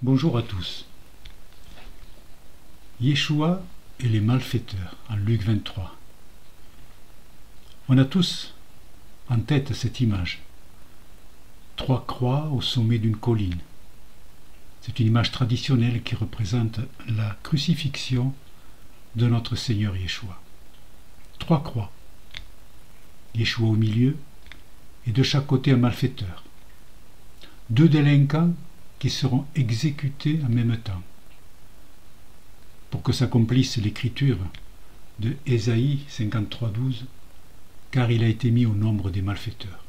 Bonjour à tous. Yeshua et les malfaiteurs, en Luc 23. On a tous en tête cette image. 3 croix au sommet d'une colline. C'est une image traditionnelle qui représente la crucifixion de notre Seigneur Yeshua. 3 croix. Yeshua au milieu et de chaque côté un malfaiteur. 2 délinquants qui seront exécutés en même temps, pour que s'accomplisse l'écriture de Ésaïe 53:12, car il a été mis au nombre des malfaiteurs.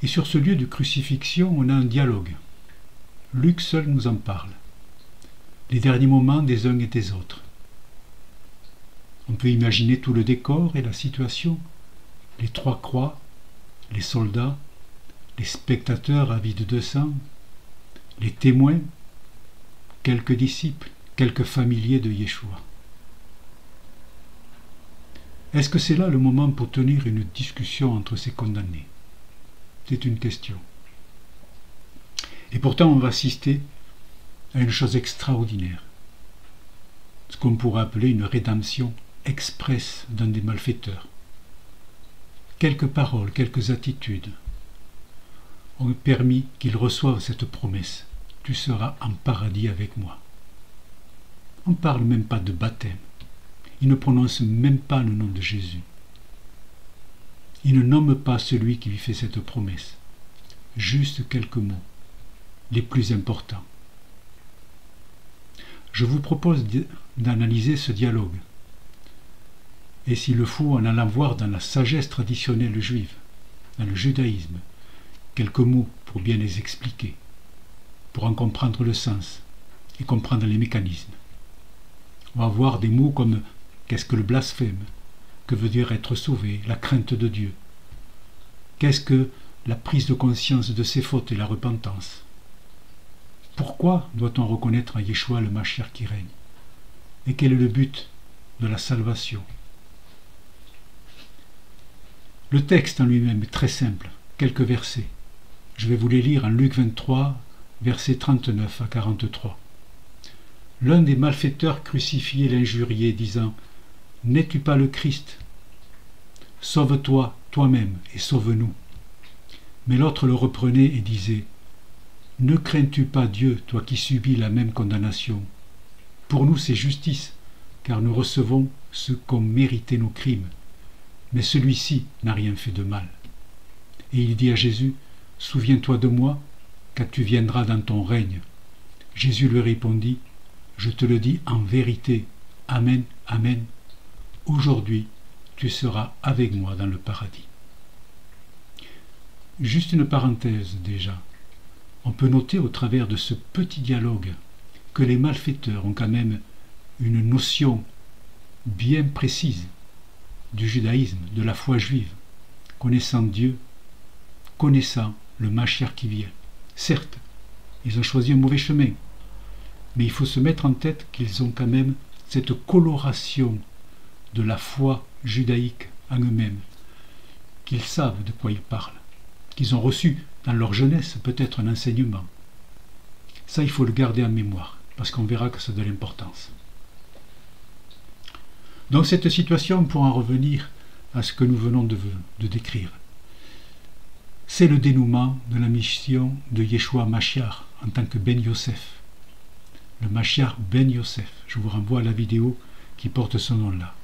Et sur ce lieu de crucifixion, on a un dialogue. Luc seul nous en parle. Les derniers moments des uns et des autres. On peut imaginer tout le décor et la situation, les 3 croix, les soldats, les spectateurs avides de sang, les témoins, quelques disciples, quelques familiers de Yeshua. Est-ce que c'est là le moment pour tenir une discussion entre ces condamnés? C'est une question. Et pourtant, on va assister à une chose extraordinaire, ce qu'on pourrait appeler une rédemption express d'un des malfaiteurs. Quelques paroles, quelques attitudes ont permis qu'ils reçoivent cette promesse. Tu seras en paradis avec moi. On ne parle même pas de baptême. Ils ne prononcent même pas le nom de Jésus. Ils ne nomment pas celui qui lui fait cette promesse. Juste quelques mots, les plus importants. Je vous propose d'analyser ce dialogue. Et s'il le faut, en allant voir dans la sagesse traditionnelle juive, dans le judaïsme, quelques mots pour bien les expliquer, pour en comprendre le sens et comprendre les mécanismes. On va voir des mots comme qu'est-ce que le blasphème, que veut dire être sauvé, la crainte de Dieu, qu'est-ce que la prise de conscience de ses fautes et la repentance. Pourquoi doit-on reconnaître en Yeshua le Mashiach qui règne? Et quel est le but de la salvation? Le texte en lui-même est très simple, quelques versets. Je vais vous les lire en Luc 23, versets 39 à 43. L'un des malfaiteurs crucifiés l'injuriait, disant « N'es-tu pas le Christ? Sauve-toi toi-même et sauve-nous. » Mais l'autre le reprenait et disait « Ne crains-tu pas Dieu, toi qui subis la même condamnation? Pour nous c'est justice, car nous recevons ce qu'ont mérité nos crimes. Mais celui-ci n'a rien fait de mal. » Et il dit à Jésus « Souviens-toi de moi, quand tu viendras dans ton règne. » Jésus lui répondit « Je te le dis en vérité, Amen, Amen. Aujourd'hui, tu seras avec moi dans le paradis. » Juste une parenthèse déjà. On peut noter au travers de ce petit dialogue que les malfaiteurs ont quand même une notion bien précise du judaïsme, de la foi juive, connaissant Dieu, connaissant le Mashiach qui vient. Certes, ils ont choisi un mauvais chemin, mais il faut se mettre en tête qu'ils ont quand même cette coloration de la foi judaïque en eux-mêmes, qu'ils savent de quoi ils parlent, qu'ils ont reçu dans leur jeunesse peut-être un enseignement. Ça, il faut le garder en mémoire, parce qu'on verra que ça a de l'importance. Dans cette situation, pour en revenir à ce que nous venons de décrire, c'est le dénouement de la mission de Yeshua Mashiach en tant que Ben Yosef. Le Mashiach Ben Yosef. Je vous renvoie à la vidéo qui porte ce nom-là.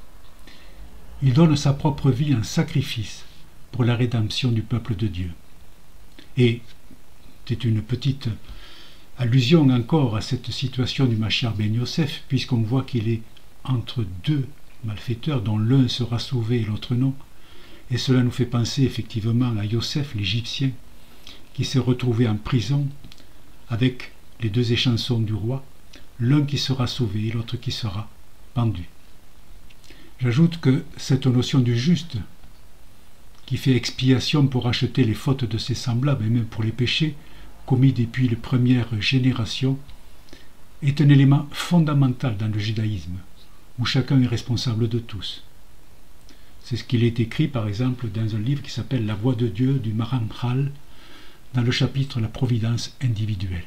Il donne sa propre vie en sacrifice pour la rédemption du peuple de Dieu. Et c'est une petite allusion encore à cette situation du Mashiach Ben Yosef, puisqu'on voit qu'il est entre 2 malfaiteurs, dont l'un sera sauvé et l'autre non. Et cela nous fait penser effectivement à Yosef, l'Égyptien, qui s'est retrouvé en prison avec les 2 échansons du roi, l'un qui sera sauvé et l'autre qui sera pendu. J'ajoute que cette notion du juste, qui fait expiation pour racheter les fautes de ses semblables et même pour les péchés commis depuis les premières générations, est un élément fondamental dans le judaïsme, où chacun est responsable de tous. C'est ce qu'il est écrit par exemple dans un livre qui s'appelle La Voix de Dieu du Maharal, dans le chapitre La providence individuelle.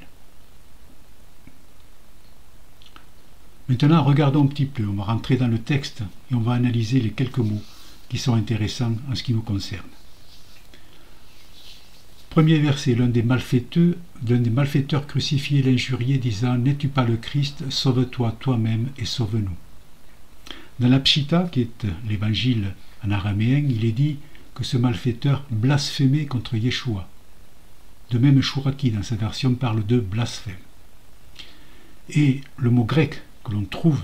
Maintenant, regardons un petit peu, on va rentrer dans le texte et on va analyser les quelques mots qui sont intéressants en ce qui nous concerne. Premier verset, l'un des malfaiteurs crucifiés l'injuriait, disant « N'es-tu pas le Christ? Sauve-toi toi-même et sauve-nous. » Dans la Pshita, qui est l'évangile en araméen, il est dit que ce malfaiteur blasphémait contre Yeshua. De même, Chouraki, dans sa version, parle de blasphème. Et le mot grec que l'on trouve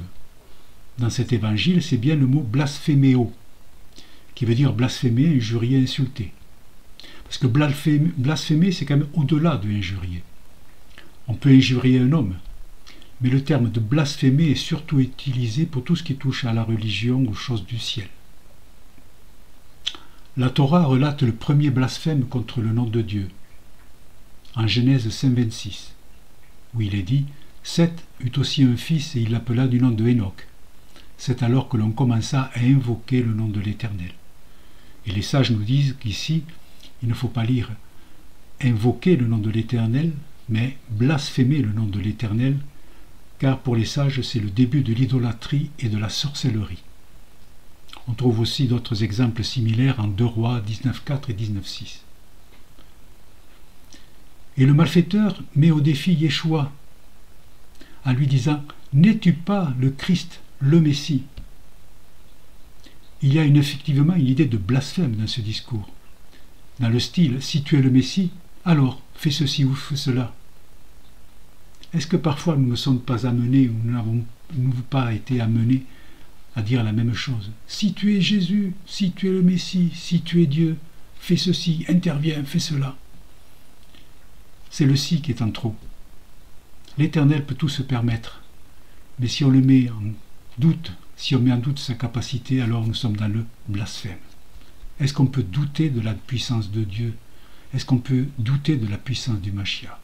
dans cet évangile, c'est bien le mot blasphéméo, qui veut dire blasphémer, injurier, insulter. Parce que blasphémer, c'est quand même au-delà de injurier. On peut injurier un homme, mais le terme de blasphémer est surtout utilisé pour tout ce qui touche à la religion, aux choses du ciel. La Torah relate le premier blasphème contre le nom de Dieu, en Genèse 5,26, où il est dit « Seth eut aussi un fils et il l'appela du nom de Enoch. C'est alors que l'on commença à invoquer le nom de l'Éternel. » Et les sages nous disent qu'ici, il ne faut pas lire « invoquer le nom de l'Éternel », mais « blasphémer le nom de l'Éternel », car pour les sages, c'est le début de l'idolâtrie et de la sorcellerie. On trouve aussi d'autres exemples similaires en 2 Rois 19,4 et 19,6. Et le malfaiteur met au défi Yeshua, en lui disant « N'es-tu pas le Christ, le Messie ?» Il y a effectivement une idée de blasphème dans ce discours. Dans le style « Si tu es le Messie, alors fais ceci ou fais cela ». Est-ce que parfois nous ne sommes pas amenés ou nous n'avons pas été amenés à dire la même chose? Si tu es Jésus, si tu es le Messie, si tu es Dieu, fais ceci, interviens, fais cela. C'est le si qui est en trop. L'Éternel peut tout se permettre, mais si on le met en doute, si on met en doute sa capacité, alors nous sommes dans le blasphème. Est-ce qu'on peut douter de la puissance de Dieu? Est-ce qu'on peut douter de la puissance du Mashiach?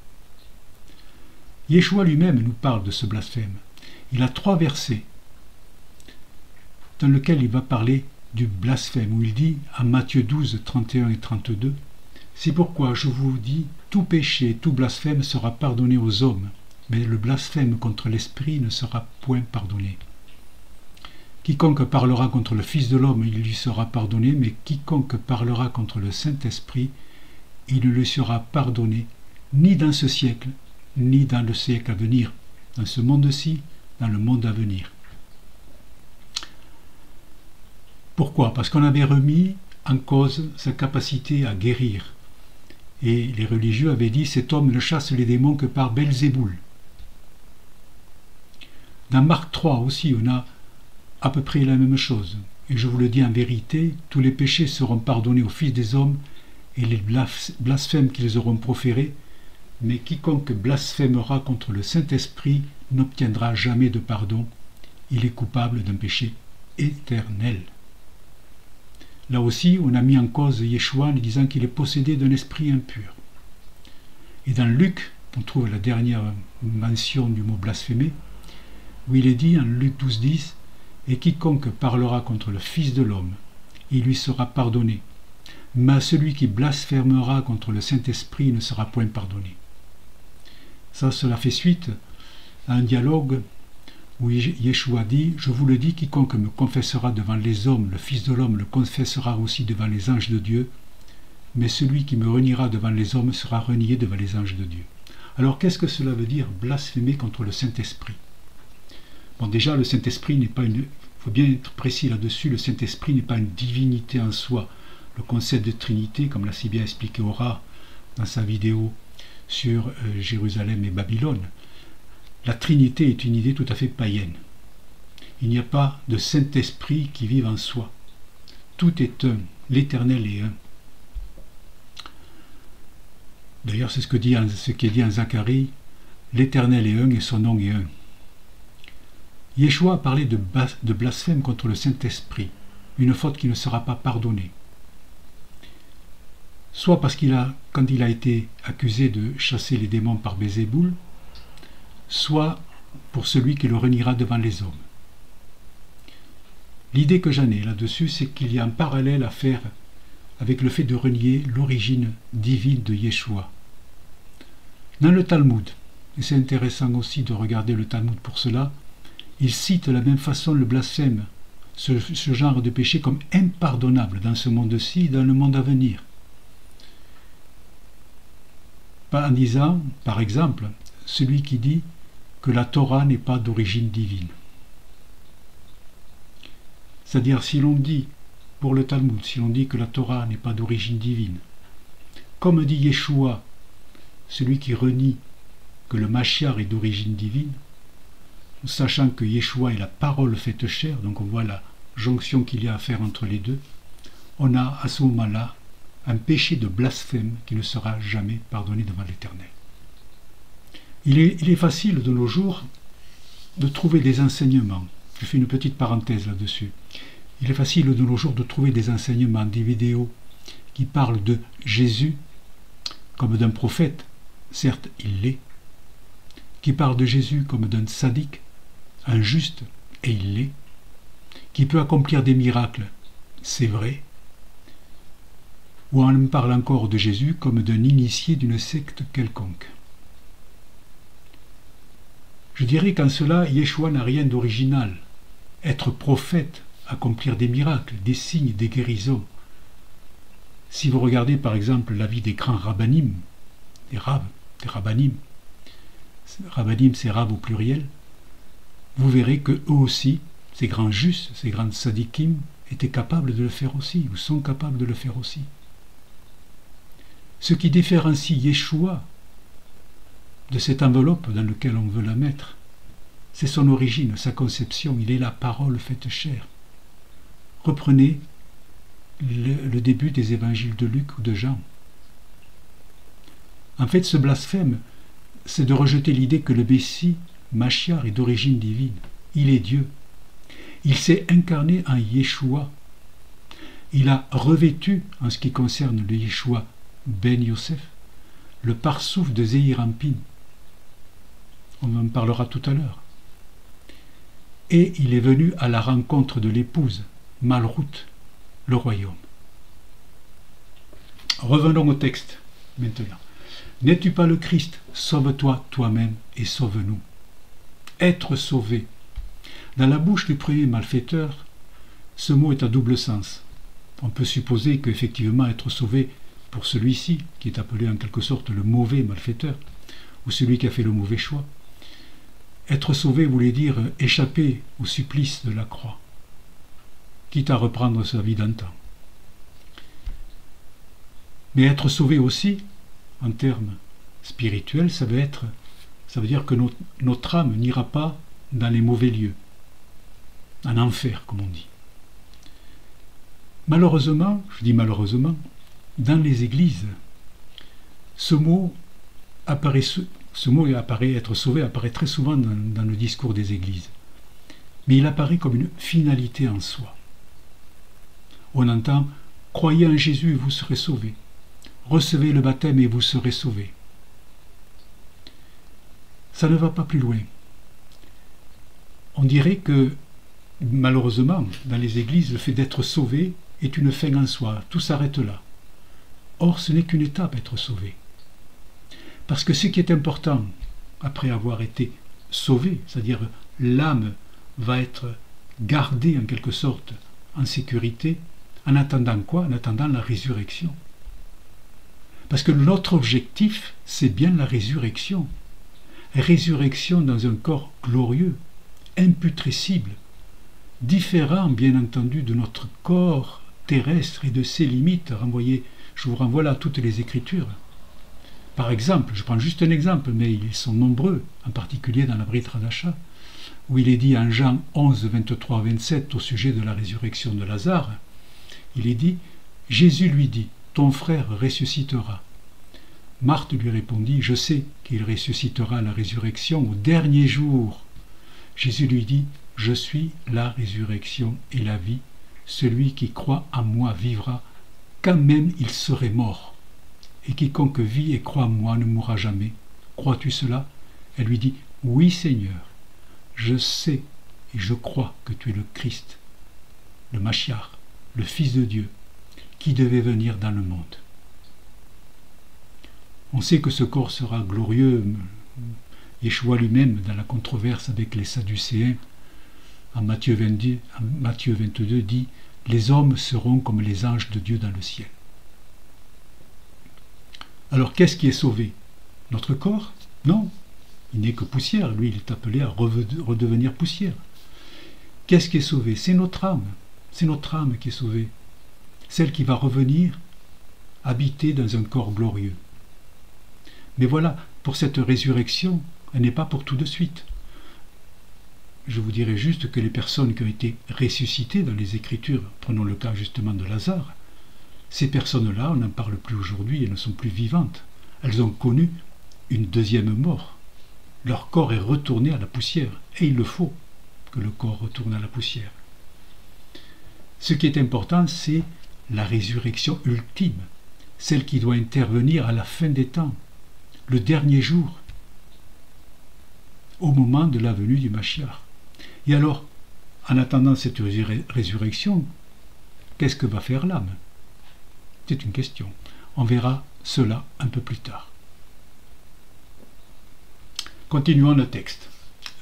Yeshua lui-même nous parle de ce blasphème. Il a 3 versets dans lesquels il va parler du blasphème, où il dit, à Matthieu 12, 31 et 32, « C'est pourquoi je vous dis, tout péché, tout blasphème sera pardonné aux hommes, mais le blasphème contre l'Esprit ne sera point pardonné. Quiconque parlera contre le Fils de l'homme, il lui sera pardonné, mais quiconque parlera contre le Saint-Esprit, il ne lui sera pardonné, ni dans ce siècle, ni dans le siècle à venir, dans ce monde-ci, dans le monde à venir. » Pourquoi? Parce qu'on avait remis en cause sa capacité à guérir. Et les religieux avaient dit « Cet homme ne chasse les démons que par Belzéboul ». Dans Marc 3 aussi, on a à peu près la même chose. Et je vous le dis en vérité, tous les péchés seront pardonnés aux fils des hommes et les blasphèmes qu'ils auront proférés, mais quiconque blasphémera contre le Saint-Esprit n'obtiendra jamais de pardon. Il est coupable d'un péché éternel. Là aussi, on a mis en cause Yeshua en disant qu'il est possédé d'un esprit impur. Et dans Luc, on trouve la dernière mention du mot blasphémer, où il est dit en Luc 12, 10, « Et quiconque parlera contre le Fils de l'homme, il lui sera pardonné. Mais à celui qui blasphémera contre le Saint-Esprit, il ne sera point pardonné. » Cela fait suite à un dialogue où Yeshua dit « Je vous le dis, quiconque me confessera devant les hommes, le Fils de l'homme le confessera aussi devant les anges de Dieu, mais celui qui me reniera devant les hommes sera renié devant les anges de Dieu. » Alors qu'est-ce que cela veut dire blasphémer contre le Saint-Esprit? Bon, déjà, le Saint-Esprit n'est pas une... Il faut bien être précis là-dessus, le Saint-Esprit n'est pas une divinité en soi. Le concept de Trinité, comme l'a si bien expliqué Ora dans sa vidéo sur Jérusalem et Babylone, la Trinité est une idée tout à fait païenne. Il n'y a pas de Saint-Esprit qui vive en soi. Tout est un. L'Éternel est un. D'ailleurs, c'est ce qui est dit en Zacharie, l'Éternel est un et son nom est un. Yeshua a parlé de blasphème contre le Saint-Esprit, une faute qui ne sera pas pardonnée. Soit parce quand il a été accusé de chasser les démons par Belzéboul, soit pour celui qui le reniera devant les hommes. L'idée que j'en ai là-dessus, c'est qu'il y a un parallèle à faire avec le fait de renier l'origine divine de Yeshua. Dans le Talmud, et c'est intéressant aussi de regarder le Talmud pour cela, Il cite de la même façon le blasphème, ce genre de péché comme impardonnable dans ce monde-ci et dans le monde à venir. En disant, par exemple, celui qui dit que la Torah n'est pas d'origine divine. C'est-à-dire, si l'on dit, pour le Talmud, si l'on dit que la Torah n'est pas d'origine divine, comme dit Yeshua, celui qui renie que le Mashiach est d'origine divine, sachant que Yeshua est la parole faite chair, donc on voit la jonction qu'il y a à faire entre les deux, on a à ce moment-là un péché de blasphème qui ne sera jamais pardonné devant l'Éternel. Il est facile de nos jours de trouver des enseignements. Je fais une petite parenthèse là-dessus. Il est facile de nos jours de trouver des enseignements, des vidéos qui parlent de Jésus comme d'un prophète, certes il l'est, qui parlent de Jésus comme d'un sadique, un juste, et il l'est, qui peut accomplir des miracles, c'est vrai, ou on parle encore de Jésus comme d'un initié d'une secte quelconque. Je dirais qu'en cela, Yeshua n'a rien d'original. Être prophète, accomplir des miracles, des signes, des guérisons. Si vous regardez par exemple la vie des grands rabbanim, des rabbanim, rabbanim c'est rab au pluriel, vous verrez que eux aussi, ces grands justes, ces grands sadikim, étaient capables de le faire aussi, ou sont capables de le faire aussi. Ce qui différencie Yeshua de cette enveloppe dans laquelle on veut la mettre, c'est son origine, sa conception. Il est la parole faite chair. Reprenez le début des évangiles de Luc ou de Jean. En fait, ce blasphème, c'est de rejeter l'idée que le Messie, Mashiach, est d'origine divine. Il est Dieu. Il s'est incarné en Yeshua. Il a revêtu, en ce qui concerne le Yeshua Ben Yosef, le parsouf de Zeir Anpin. On en parlera tout à l'heure. Et il est venu à la rencontre de l'épouse, Malrout, le royaume. Revenons au texte, maintenant. N'es-tu pas le Christ? Sauve-toi toi-même et sauve-nous. Être sauvé. Dans la bouche du premier malfaiteur, ce mot est à double sens. On peut supposer qu'effectivement être sauvé pour celui-ci, qui est appelé en quelque sorte le mauvais malfaiteur, ou celui qui a fait le mauvais choix. Être sauvé voulait dire échapper au supplice de la croix, quitte à reprendre sa vie d'antan. Mais être sauvé aussi, en termes spirituels, ça veut dire que notre âme n'ira pas dans les mauvais lieux, en enfer, comme on dit. Malheureusement, je dis malheureusement, dans les églises, ce mot apparaît être sauvé apparaît très souvent dans le discours des églises. Mais il apparaît comme une finalité en soi. On entend « Croyez en Jésus et vous serez sauvés. Recevez le baptême et vous serez sauvés. » Ça ne va pas plus loin. On dirait que, malheureusement, dans les églises, le fait d'être sauvé est une fin en soi. Tout s'arrête là. Or, ce n'est qu'une étape, être sauvé. Parce que ce qui est important, après avoir été sauvé, c'est-à-dire l'âme va être gardée en quelque sorte en sécurité, en attendant quoi? En attendant la résurrection. Parce que notre objectif, c'est bien la résurrection. Résurrection dans un corps glorieux, imputrescible, différent bien entendu de notre corps terrestre et de ses limites. Je vous renvoie là à toutes les Écritures. Par exemple, je prends juste un exemple, mais ils sont nombreux, en particulier dans la Brit Hadasha, où il est dit en Jean 11, 23, 27, au sujet de la résurrection de Lazare, il est dit, Jésus lui dit, ton frère ressuscitera. Marthe lui répondit, je sais qu'il ressuscitera à la résurrection au dernier jour. Jésus lui dit, je suis la résurrection et la vie. Celui qui croit en moi vivra, quand même il serait mort. Et quiconque vit et croit en moi ne mourra jamais. Crois-tu cela? Elle lui dit, oui Seigneur, je sais et je crois que tu es le Christ, le Mashiach, le Fils de Dieu, qui devait venir dans le monde. On sait que ce corps sera glorieux. Yeshua lui-même, dans la controverse avec les Sadducéens, en Matthieu 22 dit « Les hommes seront comme les anges de Dieu dans le ciel ». Alors qu'est-ce qui est sauvé? Notre corps? Non, il n'est que poussière, lui il est appelé à redevenir poussière. Qu'est-ce qui est sauvé? C'est notre âme qui est sauvée, celle qui va revenir habiter dans un corps glorieux. Mais voilà, pour cette résurrection, elle n'est pas pour tout de suite. Je vous dirais juste que les personnes qui ont été ressuscitées dans les Écritures, prenons le cas justement de Lazare, ces personnes-là, on n'en parle plus aujourd'hui, elles ne sont plus vivantes. Elles ont connu une deuxième mort. Leur corps est retourné à la poussière, et il le faut que le corps retourne à la poussière. Ce qui est important, c'est la résurrection ultime, celle qui doit intervenir à la fin des temps, le dernier jour, au moment de la venue du Mashiach. Et alors, en attendant cette résurrection, qu'est-ce que va faire l'âme? C'est une question. On verra cela un peu plus tard. Continuons le texte.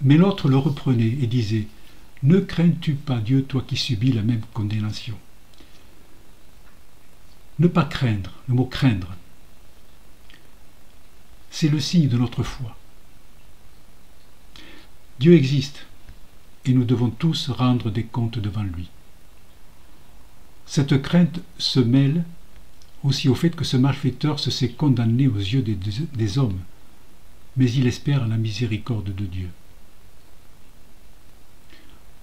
Mais l'autre le reprenait et disait « Ne crains-tu pas Dieu, toi qui subis la même condamnation ?» Ne pas craindre, le mot craindre, c'est le signe de notre foi. Dieu existe et nous devons tous rendre des comptes devant lui. Cette crainte se mêle aussi au fait que ce malfaiteur se sait condamné aux yeux des hommes, mais il espère la miséricorde de Dieu.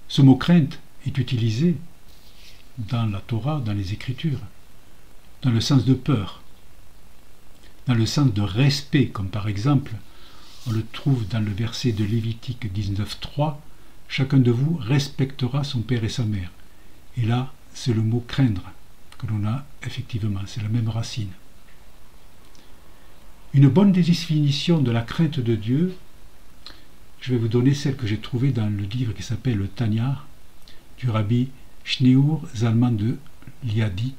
Ce mot crainte est utilisé dans la Torah, dans les Écritures, dans le sens de peur, dans le sens de respect, comme par exemple, on le trouve dans le verset de Lévitique 19.3, « Chacun de vous respectera son père et sa mère ». Et là, c'est le mot craindre que l'on a effectivement, c'est la même racine. Une bonne définition de la crainte de Dieu, je vais vous donner celle que j'ai trouvée dans le livre qui s'appelle le Tanya, du rabbi Shneur Zalman de Liadi,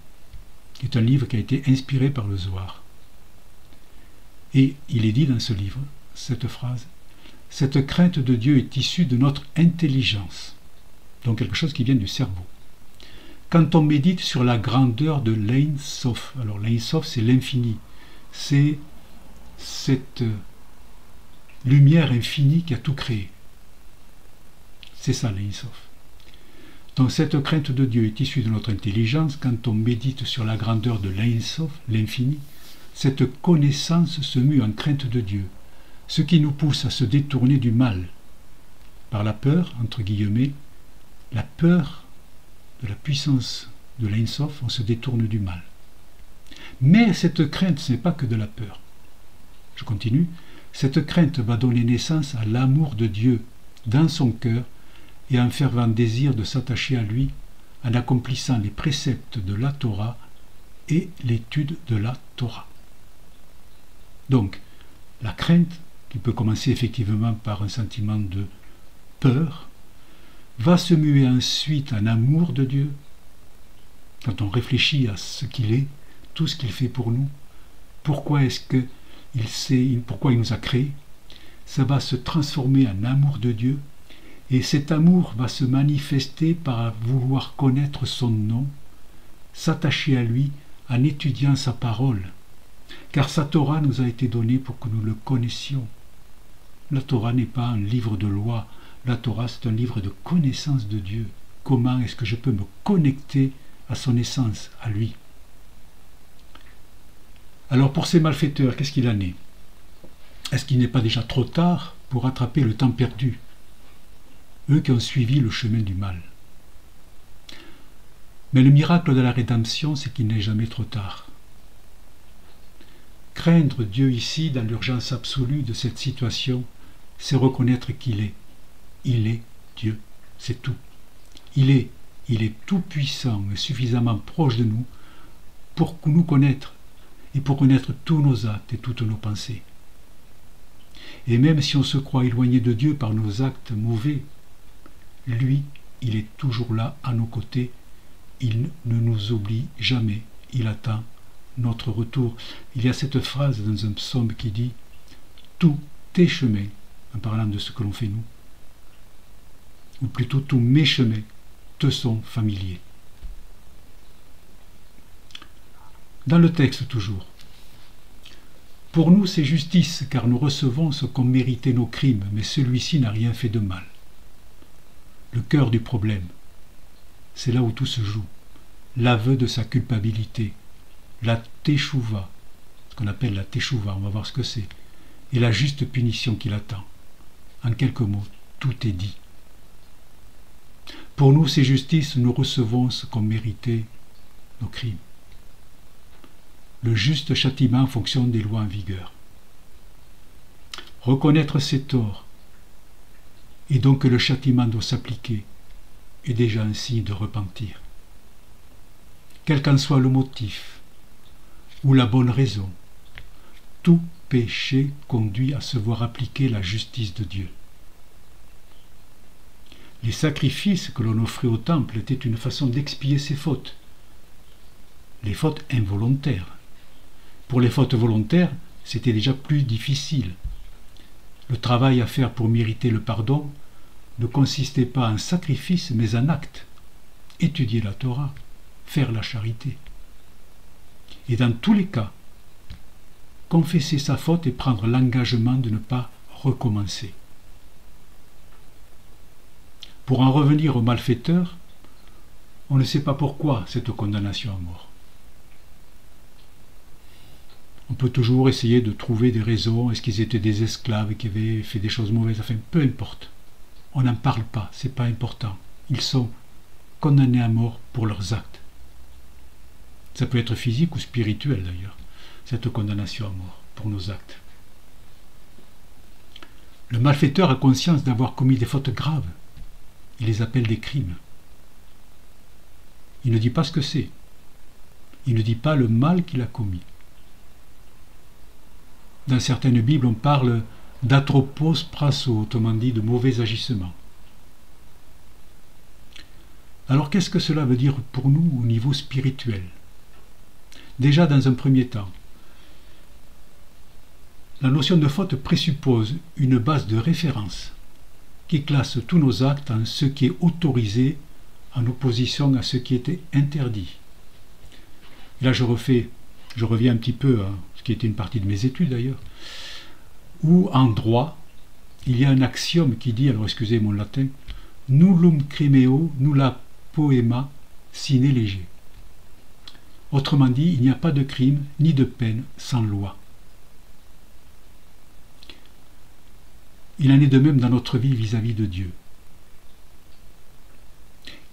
qui est un livre qui a été inspiré par le Zohar. Et il est dit dans ce livre, cette phrase, « Cette crainte de Dieu est issue de notre intelligence », donc quelque chose qui vient du cerveau. Quand on médite sur la grandeur de l'Ein Sof, alors l'Ein Sof c'est l'infini, c'est cette lumière infinie qui a tout créé. C'est ça l'Ein Sof. Donc cette crainte de Dieu est issue de notre intelligence. Quand on médite sur la grandeur de l'Ein Sof, l'infini, cette connaissance se mue en crainte de Dieu, ce qui nous pousse à se détourner du mal, par la peur, entre guillemets, la peur de la puissance de l'Ein Sof, on se détourne du mal. Mais cette crainte, ce n'est pas que de la peur. Je continue. Cette crainte va donner naissance à l'amour de Dieu dans son cœur et à un fervent désir de s'attacher à lui en accomplissant les préceptes de la Torah et l'étude de la Torah. Donc, la crainte, qui peut commencer effectivement par un sentiment de peur, va se muer ensuite en amour de Dieu, quand on réfléchit à ce qu'il est, tout ce qu'il fait pour nous, pourquoi est-ce qu'il sait, pourquoi il nous a créés, ça va se transformer en amour de Dieu, et cet amour va se manifester par vouloir connaître son nom, s'attacher à lui en étudiant sa parole, car sa Torah nous a été donnée pour que nous le connaissions. La Torah n'est pas un livre de loi, la Torah c'est un livre de connaissance de Dieu. Comment est-ce que je peux me connecter à son essence, à lui? Alors pour ces malfaiteurs, qu'est-ce qu'il en est? Est-ce qu'il n'est pas déjà trop tard pour rattraper le temps perdu? Eux qui ont suivi le chemin du mal. Mais le miracle de la rédemption, c'est qu'il n'est jamais trop tard. Craindre Dieu ici, dans l'urgence absolue de cette situation, c'est reconnaître qu'il est. Il est Dieu, c'est tout. Il est tout puissant et suffisamment proche de nous pour nous connaître et pour connaître tous nos actes et toutes nos pensées. Et même si on se croit éloigné de Dieu par nos actes mauvais, lui, il est toujours là à nos côtés. Il ne nous oublie jamais. Il attend notre retour. Il y a cette phrase dans un psaume qui dit « Tous tes chemins », en parlant de ce que l'on fait nous, ou plutôt tous mes chemins, te sont familiers. Dans le texte toujours. Pour nous, c'est justice, car nous recevons ce qu'ont mérité nos crimes, mais celui-ci n'a rien fait de mal. Le cœur du problème, c'est là où tout se joue. L'aveu de sa culpabilité, la teshuva, ce qu'on appelle la teshuva, on va voir ce que c'est, et la juste punition qui l'attend. En quelques mots, tout est dit. Pour nous, c'est justice, nous recevons ce qu'ont mérité nos crimes. Le juste châtiment en fonction des lois en vigueur. Reconnaître ses torts, et donc que le châtiment doit s'appliquer, est déjà un signe de repentir. Quel qu'en soit le motif, ou la bonne raison, tout péché conduit à se voir appliquer la justice de Dieu. Les sacrifices que l'on offrait au temple étaient une façon d'expier ses fautes, les fautes involontaires. Pour les fautes volontaires, c'était déjà plus difficile. Le travail à faire pour mériter le pardon ne consistait pas en sacrifice, mais en acte. Étudier la Torah, faire la charité. Et dans tous les cas, confesser sa faute et prendre l'engagement de ne pas recommencer. Pour en revenir aux malfaiteurs, on ne sait pas pourquoi cette condamnation à mort. On peut toujours essayer de trouver des raisons. Est-ce qu'ils étaient des esclaves qui avaient fait des choses mauvaises? Enfin, peu importe. On n'en parle pas, c'est pas important. Ils sont condamnés à mort pour leurs actes. Ça peut être physique ou spirituel d'ailleurs, cette condamnation à mort pour nos actes. Le malfaiteur a conscience d'avoir commis des fautes graves. Il les appelle des crimes. Il ne dit pas ce que c'est. Il ne dit pas le mal qu'il a commis. Dans certaines Bibles, on parle d'atropos prasso, autrement dit de mauvais agissements. Alors qu'est-ce que cela veut dire pour nous au niveau spirituel? Déjà dans un premier temps, la notion de faute présuppose une base de référence qui classe tous nos actes en ce qui est autorisé en opposition à ce qui était interdit. Et là je reviens un petit peu à ce qui était une partie de mes études d'ailleurs, où en droit, il y a un axiome qui dit, alors excusez mon latin, nullum crimeo, nulla poema sine lege. Autrement dit, il n'y a pas de crime ni de peine sans loi. Il en est de même dans notre vie vis-à-vis de Dieu.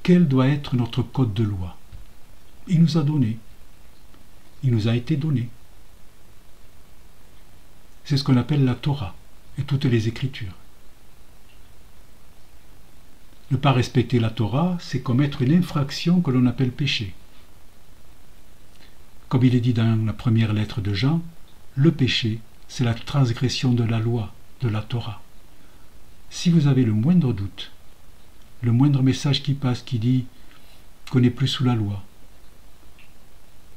Quel doit être notre code de loi? Il nous a donné. Il nous a été donné. C'est ce qu'on appelle la Torah et toutes les Écritures. Ne pas respecter la Torah, c'est commettre une infraction que l'on appelle péché. Comme il est dit dans la première lettre de Jean, le péché, c'est la transgression de la loi, de la Torah. Si vous avez le moindre doute, le moindre message qui passe qui dit qu'on n'est plus sous la loi,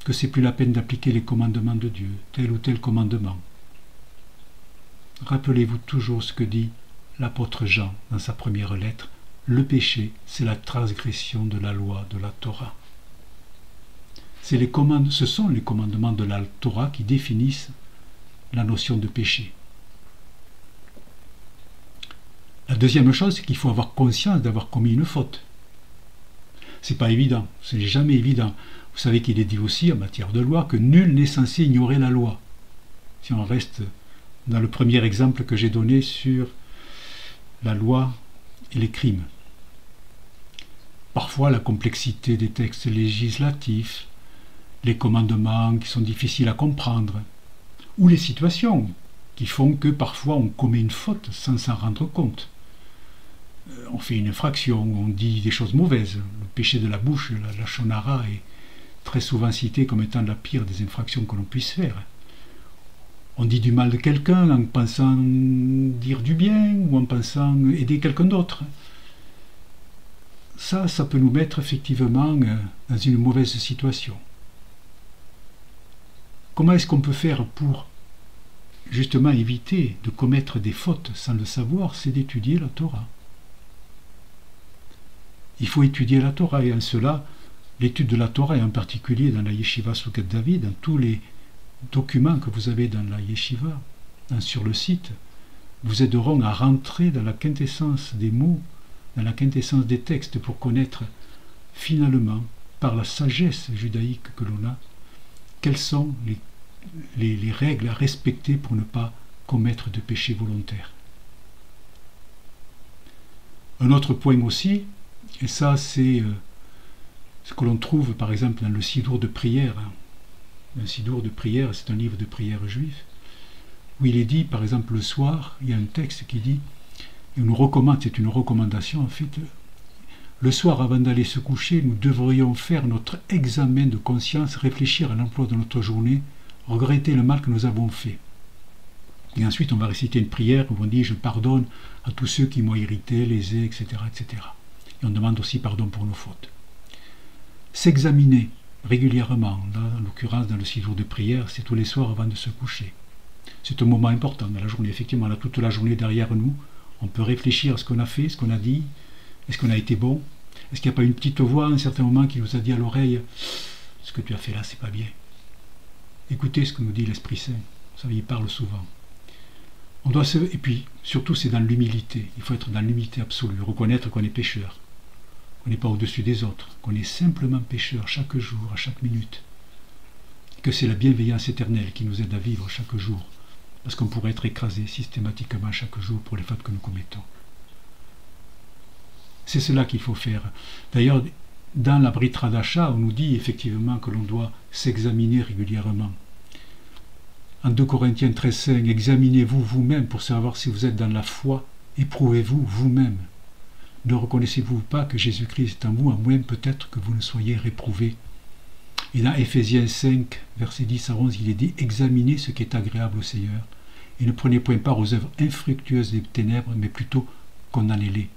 que c'est plus la peine d'appliquer les commandements de Dieu, tel ou tel commandement, rappelez-vous toujours ce que dit l'apôtre Jean dans sa première lettre, le péché, c'est la transgression de la loi, de la Torah. Ce sont les commandements de la Torah qui définissent la notion de péché. La deuxième chose, c'est qu'il faut avoir conscience d'avoir commis une faute. C'est pas évident, ce n'est jamais évident. Vous savez qu'il est dit aussi en matière de loi que nul n'est censé ignorer la loi. Si on reste dans le premier exemple que j'ai donné sur la loi et les crimes. Parfois, la complexité des textes législatifs, les commandements qui sont difficiles à comprendre, ou les situations qui font que parfois on commet une faute sans s'en rendre compte. On fait une infraction, on dit des choses mauvaises. Le péché de la bouche, la shonara, est très souvent cité comme étant la pire des infractions que l'on puisse faire. On dit du mal de quelqu'un en pensant dire du bien ou en pensant aider quelqu'un d'autre. Ça peut nous mettre effectivement dans une mauvaise situation. Comment est-ce qu'on peut faire pour justement éviter de commettre des fautes sans le savoir? C'est d'étudier la Torah. Il faut étudier la Torah, et en cela, l'étude de la Torah, et en particulier dans la Yeshiva Soukat David, dans tous les documents que vous avez dans la Yeshiva, sur le site, vous aideront à rentrer dans la quintessence des mots, dans la quintessence des textes, pour connaître finalement, par la sagesse judaïque que l'on a, quelles sont les règles à respecter pour ne pas commettre de péché volontaire. Un autre point aussi, et ça c'est ce que l'on trouve par exemple dans le Sidour de prière. Le Sidour de prière, c'est un livre de prière juif, où il est dit, par exemple le soir, il y a un texte qui dit, il nous recommande, c'est une recommandation en fait, le soir avant d'aller se coucher, nous devrions faire notre examen de conscience, réfléchir à l'emploi de notre journée, regretter le mal que nous avons fait. Et ensuite on va réciter une prière où on dit je pardonne à tous ceux qui m'ont irrité, lésé, etc., etc. Et on demande aussi pardon pour nos fautes. S'examiner régulièrement, là, en l'occurrence dans le 6 jours de prière, c'est tous les soirs avant de se coucher. C'est un moment important dans la journée. Effectivement, on a toute la journée derrière nous. On peut réfléchir à ce qu'on a fait, ce qu'on a dit. Est-ce qu'on a été bon? Est-ce qu'il n'y a pas une petite voix à un certain moment qui nous a dit à l'oreille « Ce que tu as fait là, c'est pas bien ». Écoutez ce que nous dit l'Esprit Saint. Vous savez, il parle souvent. On doit se... Et puis, surtout, c'est dans l'humilité. Il faut être dans l'humilité absolue. Reconnaître qu'on est pécheur. Qu'on n'est pas au-dessus des autres. Qu'on est simplement pécheur chaque jour, à chaque minute. Et que c'est la bienveillance éternelle qui nous aide à vivre chaque jour. Parce qu'on pourrait être écrasé systématiquement chaque jour pour les fautes que nous commettons. C'est cela qu'il faut faire. D'ailleurs, dans la Brit Hadasha, on nous dit effectivement que l'on doit s'examiner régulièrement. En 2 Corinthiens 13,5, examinez-vous vous-même pour savoir si vous êtes dans la foi, éprouvez-vous vous-même. Ne reconnaissez-vous pas que Jésus-Christ est en vous, à moins peut-être que vous ne soyez réprouvé. Et dans Éphésiens 5, versets 10 à 11, il est dit, examinez ce qui est agréable au Seigneur, et ne prenez point part aux œuvres infructueuses des ténèbres, mais plutôt condamnez-les.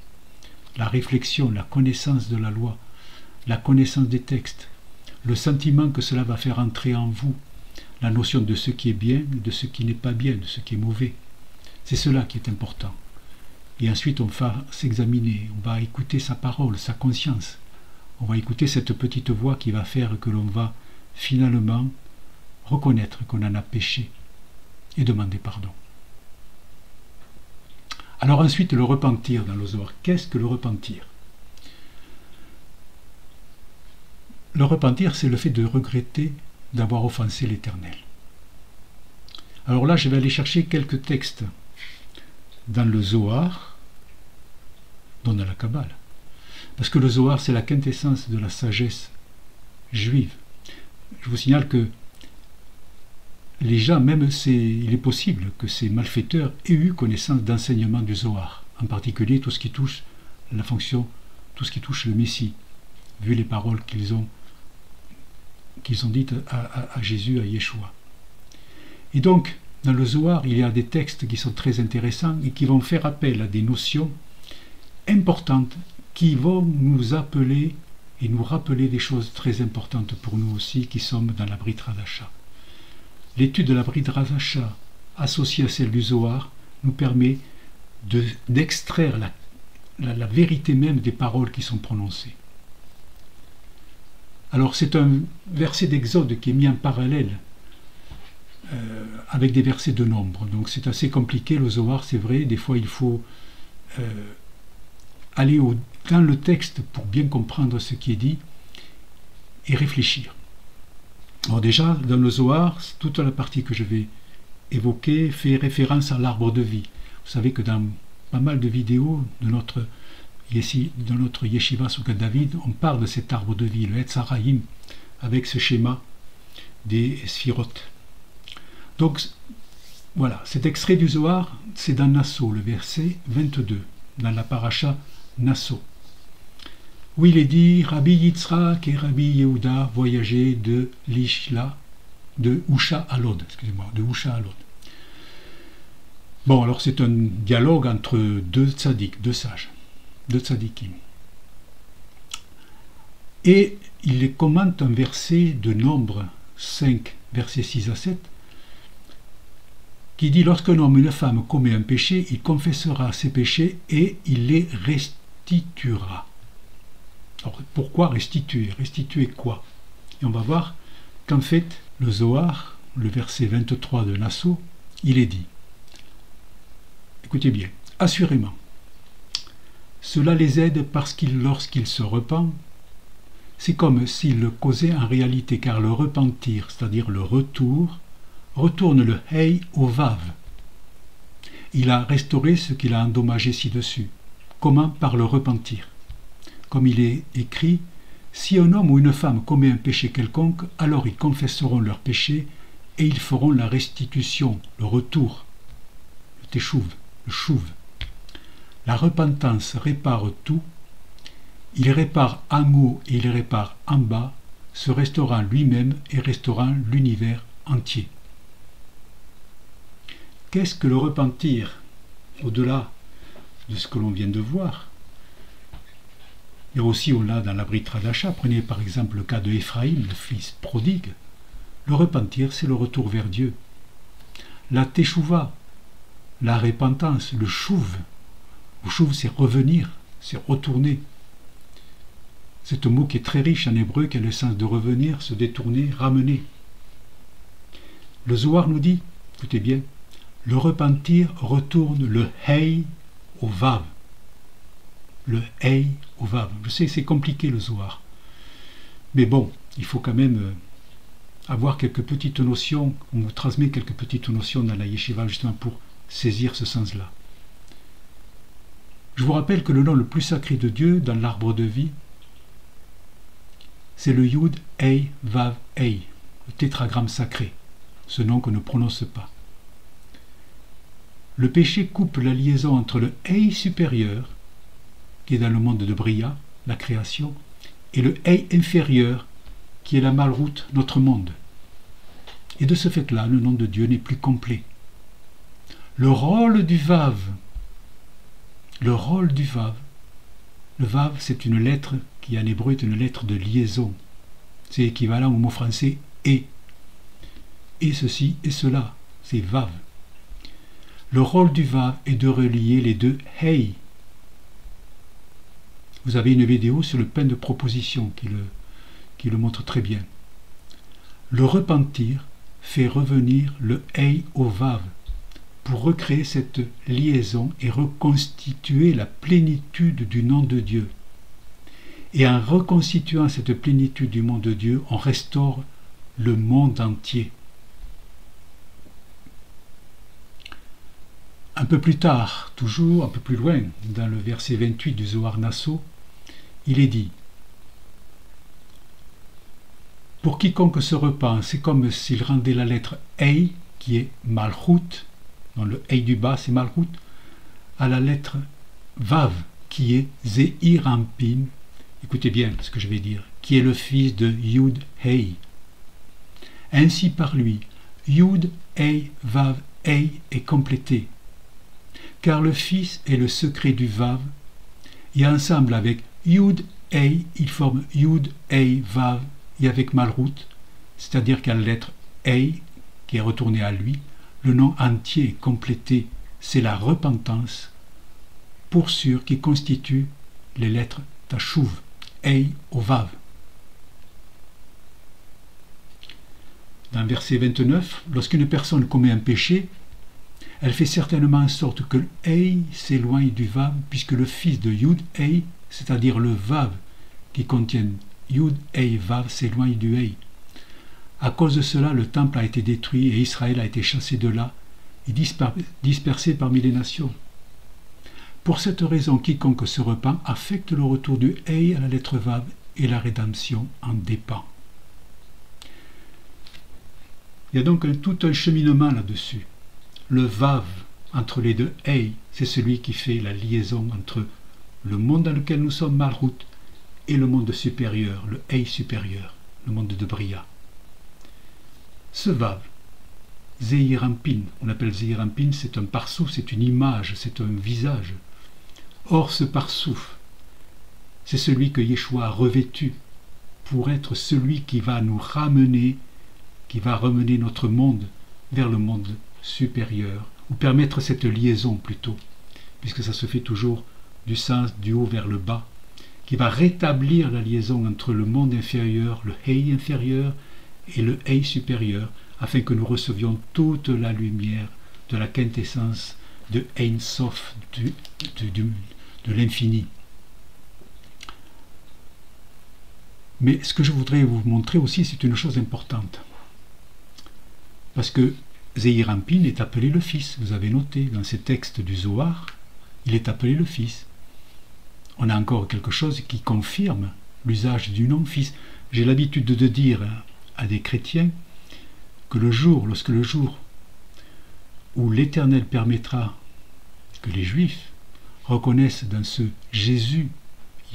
La réflexion, la connaissance de la loi, la connaissance des textes, le sentiment que cela va faire entrer en vous, la notion de ce qui est bien, de ce qui n'est pas bien, de ce qui est mauvais. C'est cela qui est important. Et ensuite, on va s'examiner, on va écouter sa parole, sa conscience. On va écouter cette petite voix qui va faire que l'on va finalement reconnaître qu'on en a péché et demander pardon. Alors ensuite, le repentir dans le Zohar. Qu'est-ce que le repentir? Le repentir, c'est le fait de regretter d'avoir offensé l'Éternel. Alors là, je vais aller chercher quelques textes dans le Zohar, dont dans la Kabbale. Parce que le Zohar, c'est la quintessence de la sagesse juive. Je vous signale que les gens, même il est possible que ces malfaiteurs aient eu connaissance d'enseignement du Zohar, en particulier tout ce qui touche la fonction, tout ce qui touche le Messie, vu les paroles qu'ils ont dites à Jésus, à Yeshua. Et donc, dans le Zohar, il y a des textes qui sont très intéressants et qui vont faire appel à des notions importantes qui vont nous appeler et nous rappeler des choses très importantes pour nous aussi qui sommes dans la Brit Hadasha. L'étude de la Brit Hadasha associée à celle du Zohar nous permet d'extraire la vérité même des paroles qui sont prononcées. Alors c'est un verset d'Exode qui est mis en parallèle avec des versets de nombre. Donc c'est assez compliqué le Zohar, c'est vrai, des fois il faut aller dans le texte pour bien comprendre ce qui est dit et réfléchir. Alors déjà, dans le Zohar, toute la partie que je vais évoquer fait référence à l'arbre de vie. Vous savez que dans pas mal de vidéos de notre Yeshiva Soukat David, on parle de cet arbre de vie, le Etz Harayim, avec ce schéma des sphirotes. Donc, voilà, cet extrait du Zohar, c'est dans Nasso, le verset 22, dans la paracha Nasso, où il est dit Rabbi Yitzhak et Rabbi Yehuda voyageaient de l'Ishla, de Usha à Lod, de Usha à Lod. Bon, alors c'est un dialogue entre deux tzaddik, deux sages, deux tzaddikim. Et il les commente un verset de Nombre 5, versets 6 à 7, qui dit « Lorsqu'un homme ou une femme commet un péché, il confessera ses péchés et il les restituera. » Alors pourquoi restituer? Restituer quoi? Et on va voir qu'en fait, le Zohar, le verset 23 de Nassau, il est dit. Écoutez bien, assurément, cela les aide parce lorsqu'ils se repentent, c'est comme s'ils le causaient en réalité, car le repentir, c'est-à-dire le retour, retourne le Hey au Vav. Il a restauré ce qu'il a endommagé ci-dessus. Comment? Par le repentir. Comme il est écrit, si un homme ou une femme commet un péché quelconque, alors ils confesseront leur péché et ils feront la restitution, le retour, le teshuv, le chouv. La repentance répare tout. Il répare en haut et il répare en bas, se restaurant lui-même et restaurant l'univers entier. Qu'est-ce que le repentir, au-delà de ce que l'on vient de voir? Et aussi, on l'a dans la Brit Hadasha. Prenez par exemple le cas de Éphraïm, le fils prodigue. Le repentir, c'est le retour vers Dieu. La teshuva, la repentance, le chouv. Le chouv, c'est revenir, c'est retourner. C'est un mot qui est très riche en hébreu, qui a le sens de revenir, se détourner, ramener. Le Zohar nous dit, écoutez bien, le repentir retourne le Hey au Vav. Le Hey au Vav. Je sais, c'est compliqué le Zohar. Mais bon, il faut quand même avoir quelques petites notions. On vous transmet quelques petites notions dans la yeshiva justement pour saisir ce sens-là. Je vous rappelle que le nom le plus sacré de Dieu dans l'arbre de vie, c'est le Yud Hey Vav Hey, le tétragramme sacré, ce nom qu'on ne prononce pas. Le péché coupe la liaison entre le Hey supérieur, qui est dans le monde de Bria, la création, et le Hey inférieur, qui est la Malroute, notre monde. Et de ce fait-là, le nom de Dieu n'est plus complet. Le rôle du Vav, le Vav, c'est une lettre qui en hébreu est une lettre de liaison. C'est équivalent au mot français et. Et ceci et cela, c'est Vav. Le rôle du Vav est de relier les deux Hey. Vous avez une vidéo sur le pain de proposition qui le montre très bien. Le repentir fait revenir le Hey au Vav pour recréer cette liaison et reconstituer la plénitude du nom de Dieu. Et en reconstituant cette plénitude du nom de Dieu, on restaure le monde entier. Un peu plus tard, toujours un peu plus loin, dans le verset 28 du Zohar Nassau, il est dit: pour quiconque se repent, c'est comme s'il rendait la lettre Hey, qui est Malchut, dans le Hey du bas c'est Malchut, à la lettre Vav, qui est Zeir Ampin, écoutez bien ce que je vais dire, qui est le fils de Yud Hey. Ainsi par lui, Yud Hey Vav Hey est complété, car le fils est le secret du Vav, et ensemble avec Yud Hey, ils forment Yud Hey Vav, et avec Malchut, c'est-à-dire qu'à la lettre Hey, qui est retournée à lui, le nom entier est complété, c'est la repentance, pour sûr, qui constitue les lettres Tashuv, Hey au Vav. Dans verset 29, lorsqu'une personne commet un péché, elle fait certainement en sorte que le Hey s'éloigne du Vav, puisque le fils de Yud Hey, c'est-à-dire le Vav qui contient Yud Hey Vav, s'éloigne du Hey. À cause de cela, le temple a été détruit et Israël a été chassé de là et dispersé parmi les nations. Pour cette raison, quiconque se repent affecte le retour du Hey à la lettre Vav et la rédemption en dépend. Il y a donc tout un cheminement là-dessus. Le Vav entre les deux Hey, c'est celui qui fait la liaison entre le monde dans lequel nous sommes, Malchut, et le monde supérieur, le Hey supérieur, le monde de Bria. Ce Vav, Zeir Ampin, on appelle Zeir Ampin, c'est un parsouf, c'est une image, c'est un visage. Or ce parsouf, c'est celui que Yeshua a revêtu pour être celui qui va nous ramener, qui va ramener notre monde vers le monde supérieur, ou permettre cette liaison plutôt, puisque ça se fait toujours du sens du haut vers le bas, qui va rétablir la liaison entre le monde inférieur, le Hei inférieur, et le Hei supérieur, afin que nous recevions toute la lumière de la quintessence de Ein Sof, de l'infini. Mais ce que je voudrais vous montrer aussi, c'est une chose importante. Parce que Zeir Anpin est appelé le Fils. Vous avez noté dans ces textes du Zohar, il est appelé le Fils. On a encore quelque chose qui confirme l'usage du nom Fils. J'ai l'habitude de dire à des chrétiens que lorsque le jour où l'Éternel permettra que les Juifs reconnaissent dans ce Jésus,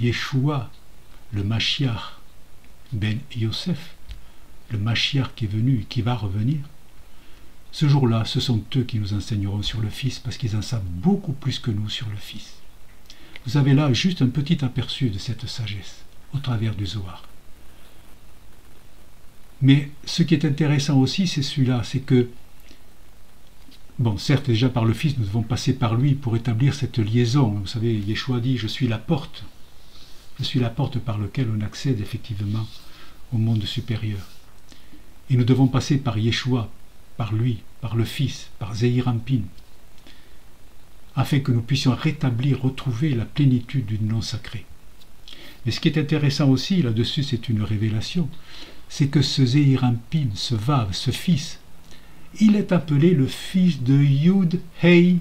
Yeshua, le Mashiach ben Yosef, le Mashiach qui est venu et qui va revenir, ce jour-là, ce sont eux qui nous enseigneront sur le Fils, parce qu'ils en savent beaucoup plus que nous sur le Fils. Vous avez là juste un petit aperçu de cette sagesse, au travers du Zohar. Mais ce qui est intéressant aussi, c'est celui-là, c'est que, bon, certes, déjà par le Fils, nous devons passer par lui pour établir cette liaison. Vous savez, Yeshua dit, je suis la porte. Je suis la porte par laquelle on accède effectivement au monde supérieur. Et nous devons passer par Yeshua, par lui, par le Fils, par Zeir Anpin, afin que nous puissions rétablir, retrouver la plénitude du nom sacré. Mais ce qui est intéressant aussi, là-dessus, c'est une révélation, c'est que ce Zeir Anpin, ce Vav, ce Fils, il est appelé le fils de Yud Hei.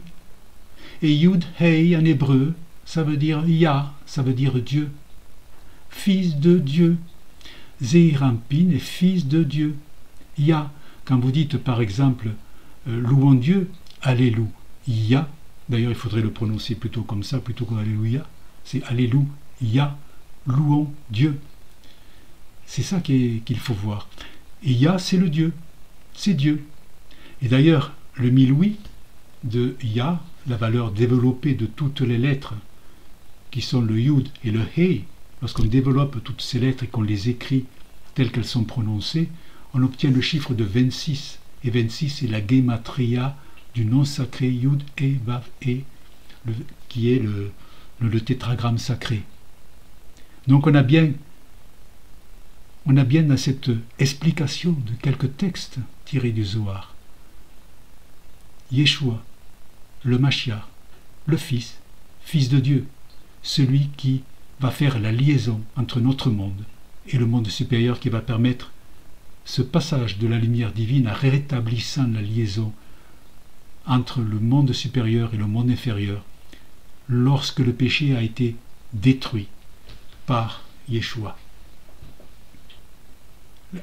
Et Yud Hei en hébreu, ça veut dire Yah, ça veut dire Dieu. Fils de Dieu. Zeir Anpin est fils de Dieu. Yah. Quand vous dites par exemple louons Dieu, Alléluia, d'ailleurs il faudrait le prononcer plutôt comme ça, plutôt qu'Alléluia, c'est Alléluia, louons Dieu. C'est ça qu'il faut voir. Et Yah, c'est le Dieu, c'est Dieu. Et d'ailleurs, le miloui de Yah, la valeur développée de toutes les lettres, qui sont le Yud et le Hei, lorsqu'on développe toutes ces lettres et qu'on les écrit telles qu'elles sont prononcées, on obtient le chiffre de 26. Et 26 est la gematria du nom sacré Yud E Vav E, qui est le tétragramme sacré. Donc on a bien dans cette explication de quelques textes tirés du Zohar, Yeshua, le Mashiach, le Fils, Fils de Dieu, celui qui va faire la liaison entre notre monde et le monde supérieur, qui va permettre ce passage de la lumière divine en rétablissant la liaison entre le monde supérieur et le monde inférieur, lorsque le péché a été détruit par Yeshua.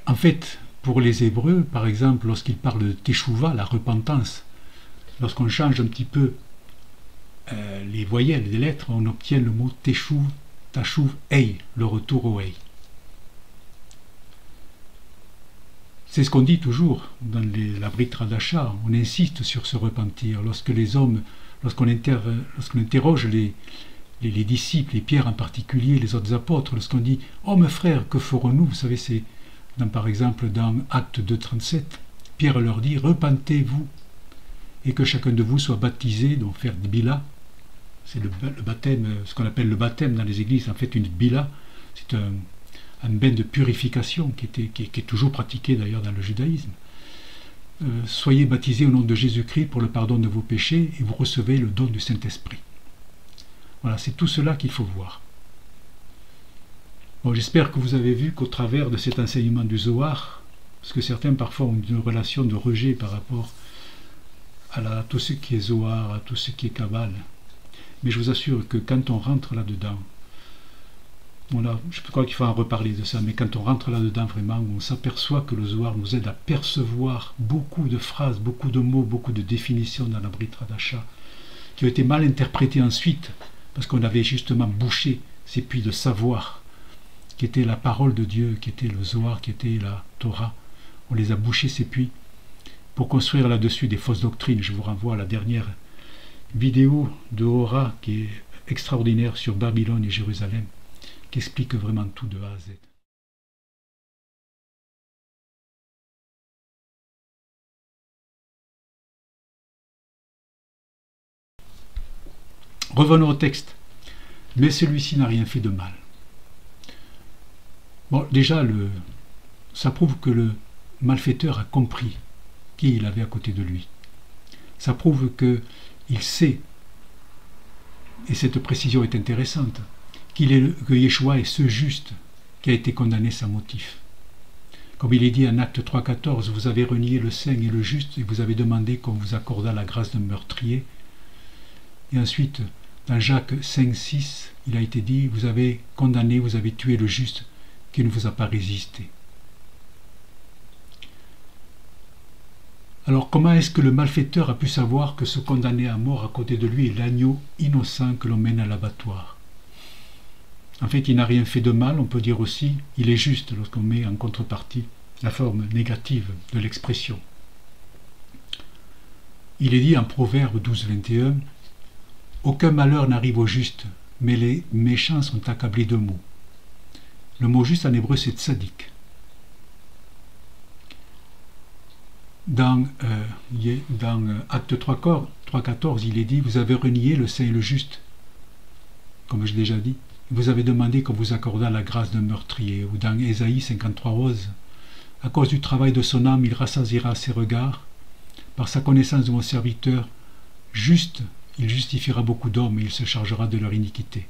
En fait, pour les Hébreux, par exemple, lorsqu'ils parlent de Teshuvah, la repentance, lorsqu'on change un petit peu les voyelles des lettres, on obtient le mot Teshuv, Tashuv, Ei, le retour au Ei. C'est ce qu'on dit toujours dans la Brit Hadasha, on insiste sur ce repentir. Lorsqu'on interroge les disciples, et Pierre en particulier, les autres apôtres, lorsqu'on dit « Oh mes frères, que ferons-nous » Vous savez, c'est par exemple dans Acte 2,37, Pierre leur dit « Repentez-vous et que chacun de vous soit baptisé », donc faire des bila. C'est le baptême, ce qu'on appelle le baptême dans les églises, en fait une bila, c'est un bain de purification qui est toujours pratiqué d'ailleurs dans le judaïsme. Soyez baptisés au nom de Jésus-Christ pour le pardon de vos péchés et vous recevez le don du Saint-Esprit. Voilà, c'est tout cela qu'il faut voir. Bon, j'espère que vous avez vu qu'au travers de cet enseignement du Zohar, parce que certains parfois ont une relation de rejet par rapport à tout ce qui est Zohar, à tout ce qui est Kabbale, mais je vous assure que quand on rentre là-dedans, je crois qu'il faut en reparler de ça, mais quand on rentre là-dedans vraiment, on s'aperçoit que le Zohar nous aide à percevoir beaucoup de phrases, beaucoup de mots, beaucoup de définitions dans la Brit Hadasha, qui ont été mal interprétées ensuite, parce qu'on avait justement bouché ces puits de savoir, qui était la parole de Dieu, qui était le Zohar, qui était la Torah. On les a bouchés ces puits pour construire là-dessus des fausses doctrines. Je vous renvoie à la dernière vidéo de Hora qui est extraordinaire sur Babylone et Jérusalem, qui explique vraiment tout de A à Z. Revenons au texte. Mais celui-ci n'a rien fait de mal. Bon, déjà, ça prouve que le malfaiteur a compris qui il avait à côté de lui. Ça prouve qu'il sait, et cette précision est intéressante, que Yeshua est ce juste qui a été condamné sans motif. Comme il est dit en Acte 3,14, vous avez renié le saint et le juste et vous avez demandé qu'on vous accordât la grâce d'un meurtrier. Et ensuite, dans Jacques 5,6, il a été dit, vous avez condamné, vous avez tué le juste qui ne vous a pas résisté. Alors comment est-ce que le malfaiteur a pu savoir que ce condamné à mort à côté de lui est l'agneau innocent que l'on mène à l'abattoir? En fait, il n'a rien fait de mal, on peut dire aussi, il est juste lorsqu'on met en contrepartie la forme négative de l'expression. Il est dit en Proverbe 12,21, « Aucun malheur n'arrive au juste, mais les méchants sont accablés de maux. » Le mot juste en hébreu, c'est tzadik. Dans Acte 3,14, il est dit, vous avez renié le saint et le juste, comme je l'ai déjà dit. Vous avez demandé qu'on vous accordât la grâce d'un meurtrier. Ou dans Ésaïe 53,11, à cause du travail de son âme, il rassasiera ses regards. Par sa connaissance de mon serviteur, juste, il justifiera beaucoup d'hommes et il se chargera de leur iniquité.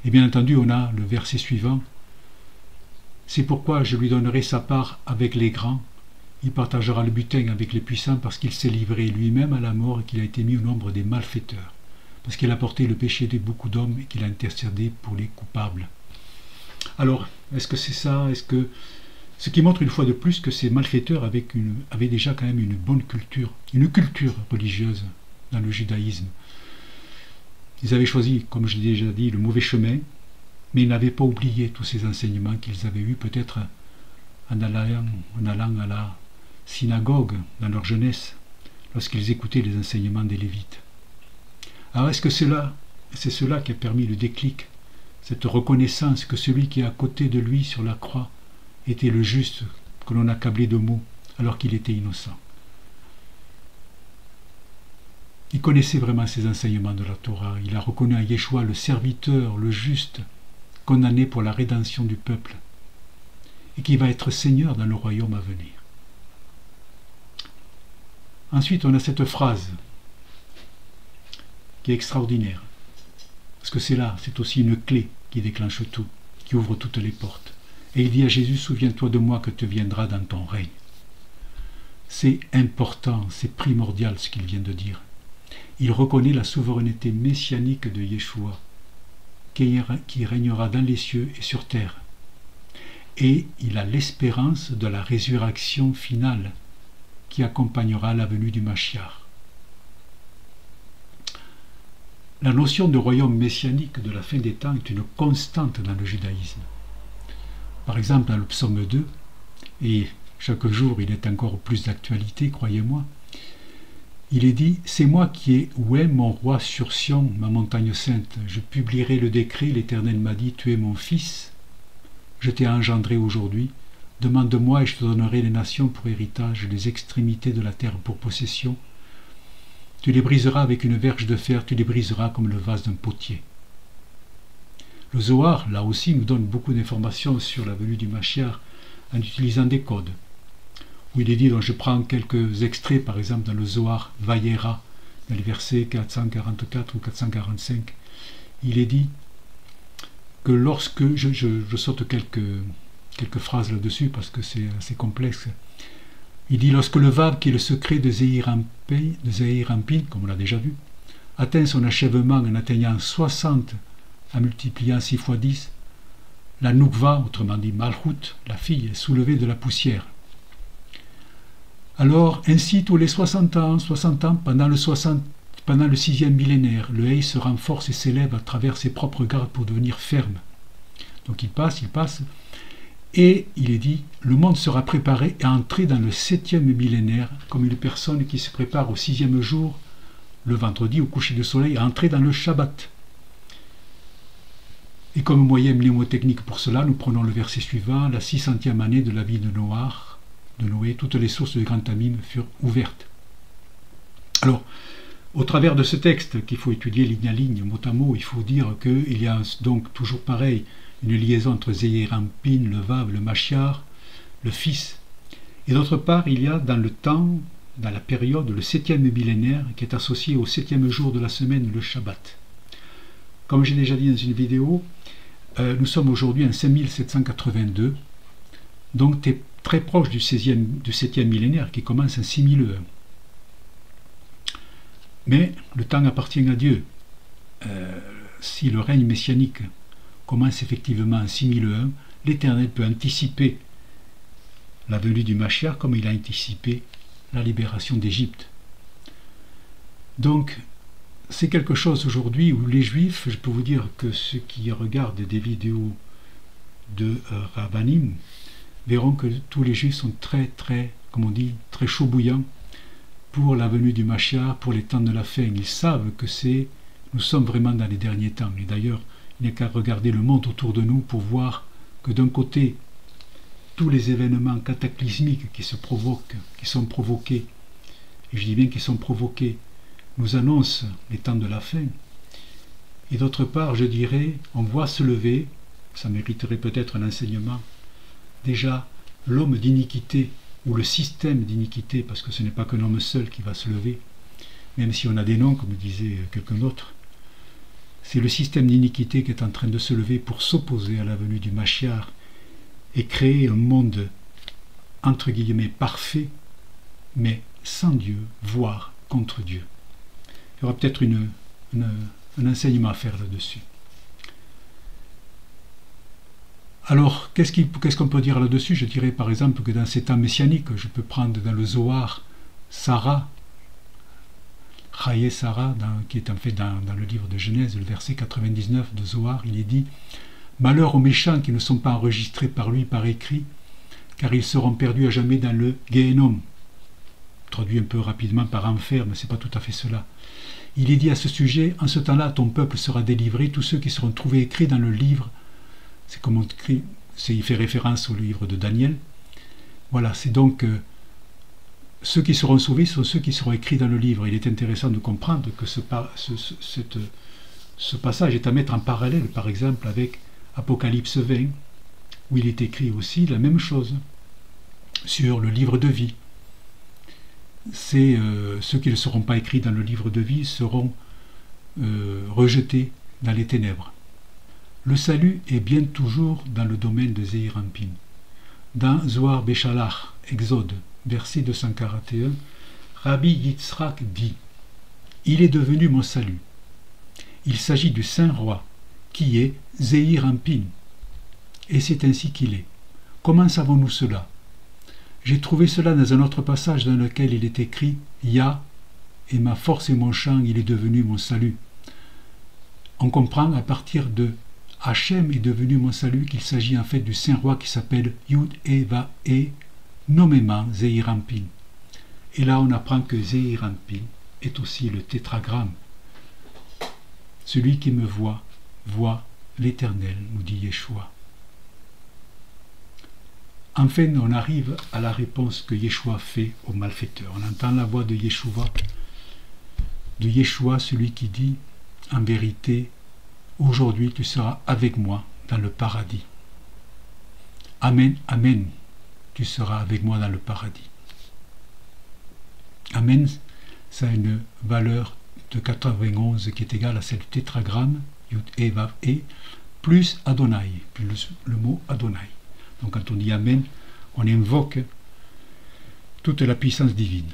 Et bien entendu, on a le verset suivant. C'est pourquoi je lui donnerai sa part avec les grands. Il partagera le butin avec les puissants parce qu'il s'est livré lui-même à la mort et qu'il a été mis au nombre des malfaiteurs. Parce qu'il a porté le péché de beaucoup d'hommes et qu'il a intercédé pour les coupables. Alors, est-ce que c'est ça? Ce qui montre une fois de plus que ces malfaiteurs avaient déjà quand même une bonne culture, une culture religieuse dans le judaïsme. Ils avaient choisi, comme je l'ai déjà dit, le mauvais chemin, mais ils n'avaient pas oublié tous ces enseignements qu'ils avaient eus peut-être en allant à la synagogue dans leur jeunesse, lorsqu'ils écoutaient les enseignements des Lévites. Alors est-ce que c'est cela qui a permis le déclic, cette reconnaissance que celui qui est à côté de lui sur la croix était le juste que l'on accablait de maux alors qu'il était innocent? Il connaissait vraiment ces enseignements de la Torah. Il a reconnu à Yeshua le serviteur, le juste, condamné pour la rédemption du peuple et qui va être Seigneur dans le royaume à venir. Ensuite, on a cette phrase qui est extraordinaire. Parce que c'est aussi une clé qui déclenche tout, qui ouvre toutes les portes. Et il dit à Jésus, souviens-toi de moi que tu viendras dans ton règne. C'est important, c'est primordial ce qu'il vient de dire. Il reconnaît la souveraineté messianique de Yeshua, qui régnera dans les cieux et sur terre. Et il a l'espérance de la résurrection finale qui accompagnera la venue du Mashiach. La notion de royaume messianique de la fin des temps est une constante dans le judaïsme. Par exemple, dans le psaume 2, et chaque jour il est encore plus d'actualité, croyez-moi, il est dit « C'est moi qui ai oué mon roi sur Sion, ma montagne sainte. Je publierai le décret, l'Éternel m'a dit « Tu es mon fils, je t'ai engendré aujourd'hui. Demande-moi et je te donnerai les nations pour héritage, les extrémités de la terre pour possession. Tu les briseras avec une verge de fer, tu les briseras comme le vase d'un potier. » Le Zohar, là aussi, nous donne beaucoup d'informations sur la venue du Mashiach en utilisant des codes. Où il est dit, donc je prends quelques extraits, par exemple dans le Zohar Vayera, dans les versets 444 ou 445, il est dit que lorsque, je saute quelques phrases là-dessus parce que c'est assez complexe, il dit lorsque le Vav, qui est le secret de Zéhir Ampin, comme on l'a déjà vu, atteint son achèvement en atteignant 60 en multipliant 6 fois 10, la Noukva, autrement dit Malchut, la fille, est soulevée de la poussière. Alors, ainsi tous les 60 ans, pendant le 6e millénaire, le Hay se renforce et s'élève à travers ses propres gardes pour devenir ferme. Donc il passe, et il est dit, le monde sera préparé à entrer dans le 7e millénaire, comme une personne qui se prépare au 6e jour, le vendredi, au coucher du soleil, à entrer dans le Shabbat. Et comme moyen mnémotechnique pour cela, nous prenons le verset suivant, la 600e année de la vie de Noé, toutes les sources de Grand Abîme furent ouvertes. Alors, au travers de ce texte qu'il faut étudier ligne à ligne, mot à mot, il faut dire qu'il y a donc toujours pareil, une liaison entre Zéhir-Anpin, le Vav, le Mashiach, le Fils. Et d'autre part, il y a dans le temps, dans la période, le 7e millénaire qui est associé au 7e jour de la semaine, le Shabbat. Comme j'ai déjà dit dans une vidéo, nous sommes aujourd'hui en 5782, donc très proche du 7e millénaire qui commence en 6001. Mais le temps appartient à Dieu. Si le règne messianique commence effectivement en 6001, l'Éternel peut anticiper la venue du Mashiach comme il a anticipé la libération d'Égypte. Donc, c'est quelque chose aujourd'hui où les Juifs, je peux vous dire que ceux qui regardent des vidéos de Rabbanim verront que tous les Juifs sont très, comme on dit, très chaud bouillants pour la venue du Mashiach, pour les temps de la fin. Ils savent que nous sommes vraiment dans les derniers temps. Et d'ailleurs, il n'y a qu'à regarder le monde autour de nous pour voir que d'un côté, tous les événements cataclysmiques qui sont provoqués, et je dis bien qu'ils sont provoqués, nous annoncent les temps de la fin. Et d'autre part, je dirais, on voit se lever, ça mériterait peut-être un enseignement, déjà l'homme d'iniquité, ou le système d'iniquité, parce que ce n'est pas qu'un homme seul qui va se lever, même si on a des noms, comme disait quelqu'un d'autre, c'est le système d'iniquité qui est en train de se lever pour s'opposer à la venue du Mashiach et créer un monde, entre guillemets, parfait, mais sans Dieu, voire contre Dieu. Il y aura peut-être un enseignement à faire là-dessus. Alors, qu'est-ce qu'on peut dire là-dessus? Je dirais par exemple que dans ces temps messianiques, je peux prendre dans le Zohar, Sarah, Chaye Sarah, qui est en fait dans le livre de Genèse, le verset 99 de Zohar, il est dit « Malheur aux méchants qui ne sont pas enregistrés par lui par écrit, car ils seront perdus à jamais dans le Gehenom ». Traduit un peu rapidement par enfer, mais ce n'est pas tout à fait cela. Il est dit à ce sujet « En ce temps-là, ton peuple sera délivré, tous ceux qui seront trouvés écrits dans le livre ». C'est comme on écrit, il fait référence au livre de Daniel. Voilà, c'est donc ceux qui seront sauvés sont ceux qui seront écrits dans le livre. Il est intéressant de comprendre que ce passage est à mettre en parallèle, par exemple, avec Apocalypse 20, où il est écrit aussi la même chose sur le livre de vie. C'est ceux qui ne seront pas écrits dans le livre de vie seront rejetés dans les ténèbres. Le salut est bien toujours dans le domaine de Zéhir-Anpin. Dans Zohar Béchalach, Exode, verset 241, Rabbi Yitzhak dit « Il est devenu mon salut. Il s'agit du Saint Roi, qui est Zéhir-Anpin. Et c'est ainsi qu'il est. Comment savons-nous cela? J'ai trouvé cela dans un autre passage dans lequel il est écrit « Ya, et ma force et mon chant, il est devenu mon salut. » On comprend à partir de Hachem est devenu mon salut qu'il s'agit en fait du Saint Roi qui s'appelle Yud-E-Va-E, nommément Zéhir-Anpin. Et là on apprend que Zéhir-Anpin est aussi le tétragramme. Celui qui me voit, voit l'Éternel, nous dit Yeshua. Enfin, on arrive à la réponse que Yeshua fait aux malfaiteurs. On entend la voix de Yeshua, celui qui dit, en vérité, aujourd'hui tu seras avec moi dans le paradis. Amen, amen, tu seras avec moi dans le paradis. Amen, ça a une valeur de 91 qui est égale à celle du tétragramme, Yud, E, Vav, E, plus Adonai, plus le mot Adonai. Donc quand on dit Amen, on invoque toute la puissance divine.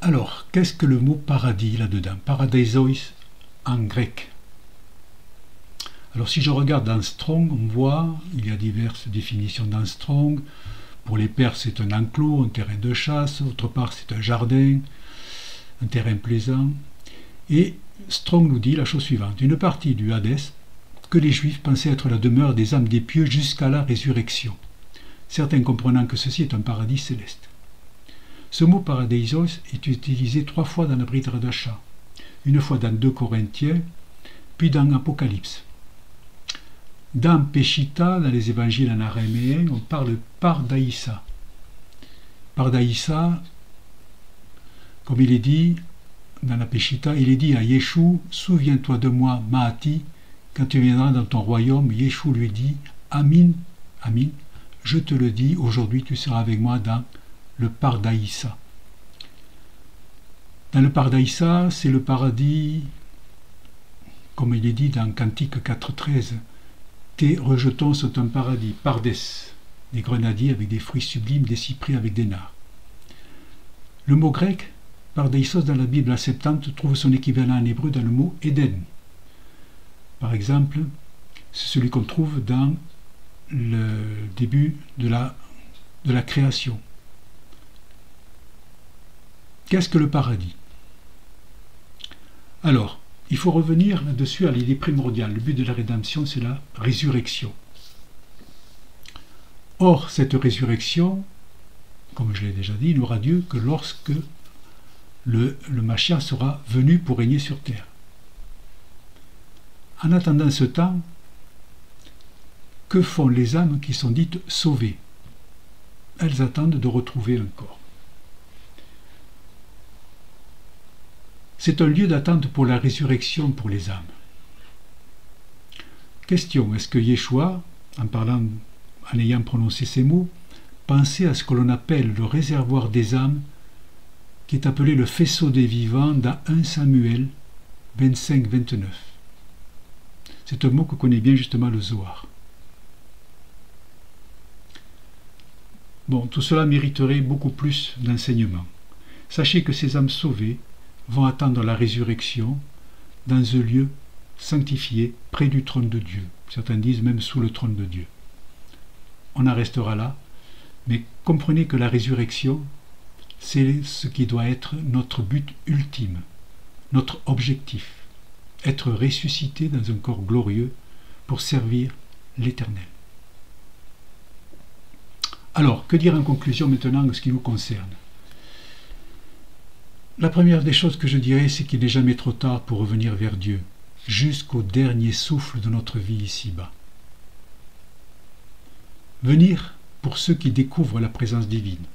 Alors, qu'est-ce que le mot paradis là-dedans? Paradeisos en grec. Alors si je regarde dans Strong, on voit, il y a diverses définitions dans Strong. Pour les Perses, c'est un enclos, un terrain de chasse. Autre part, c'est un jardin, un terrain plaisant. Et Strong nous dit la chose suivante. Une partie du Hadès que les Juifs pensaient être la demeure des âmes des pieux jusqu'à la résurrection. Certains comprenant que ceci est un paradis céleste. Ce mot paradeisos est utilisé 3 fois dans la Brit Hadasha, une fois dans 2 Corinthiens, puis dans Apocalypse. Dans Péchita, dans les évangiles en araméen, on parle Pardaïsa. Pardaïsa, comme il est dit dans la Péchita, il est dit à Yeshua, souviens-toi de moi, Mahati, quand tu viendras dans ton royaume, Yeshua lui dit, Amin, Amin, je te le dis, aujourd'hui tu seras avec moi dans le Pardaïsa. Dans le Pardaïsa, c'est le paradis, comme il est dit dans Cantique 4.13, tes rejetons sont un paradis, Pardès, des grenadiers avec des fruits sublimes, des cyprès avec des nards. Le mot grec, Pardaïsos dans la Bible, la Septante, trouve son équivalent en hébreu dans le mot Éden. Par exemple, c'est celui qu'on trouve dans le début de la création. Qu'est-ce que le paradis? Alors, il faut revenir là-dessus à l'idée primordiale. Le but de la rédemption, c'est la résurrection. Or, cette résurrection, comme je l'ai déjà dit, n'aura lieu que lorsque le Mashiach sera venu pour régner sur terre. En attendant ce temps, que font les âmes qui sont dites sauvées? Elles attendent de retrouver un corps. C'est un lieu d'attente pour la résurrection pour les âmes. Question, est-ce que Yeshua, en ayant prononcé ces mots, pensait à ce que l'on appelle le réservoir des âmes, qui est appelé le faisceau des vivants dans 1 Samuel 25-29. C'est un mot que connaît bien justement le Zohar. Bon, tout cela mériterait beaucoup plus d'enseignements. Sachez que ces âmes sauvées vont attendre la résurrection dans un lieu sanctifié près du trône de Dieu. Certains disent même sous le trône de Dieu. On en restera là, mais comprenez que la résurrection, c'est ce qui doit être notre but ultime, notre objectif, être ressuscité dans un corps glorieux pour servir l'Éternel. Alors, que dire en conclusion maintenant de ce qui nous concerne? La première des choses que je dirais, c'est qu'il n'est jamais trop tard pour revenir vers Dieu, jusqu'au dernier souffle de notre vie ici-bas. Venir pour ceux qui découvrent la présence divine,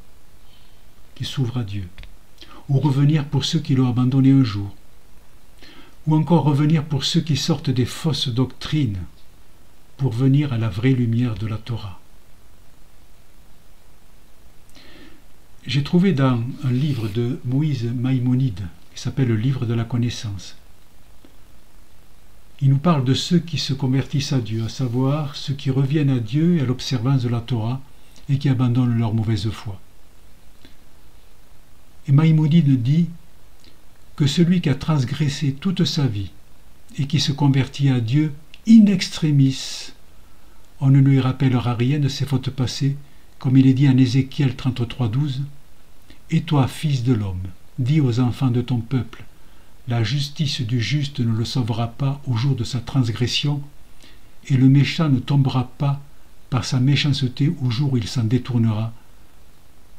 qui s'ouvrent à Dieu, ou revenir pour ceux qui l'ont abandonné un jour, ou encore revenir pour ceux qui sortent des fausses doctrines, pour venir à la vraie lumière de la Torah. J'ai trouvé dans un livre de Moïse Maïmonide, qui s'appelle le livre de la connaissance. Il nous parle de ceux qui se convertissent à Dieu, à savoir ceux qui reviennent à Dieu et à l'observance de la Torah et qui abandonnent leur mauvaise foi. Et Maïmonide dit que celui qui a transgressé toute sa vie et qui se convertit à Dieu in extremis, on ne lui rappellera rien de ses fautes passées, comme il est dit en Ézéchiel 33.12. Et toi, fils de l'homme, dis aux enfants de ton peuple, la justice du juste ne le sauvera pas au jour de sa transgression, et le méchant ne tombera pas par sa méchanceté au jour où il s'en détournera,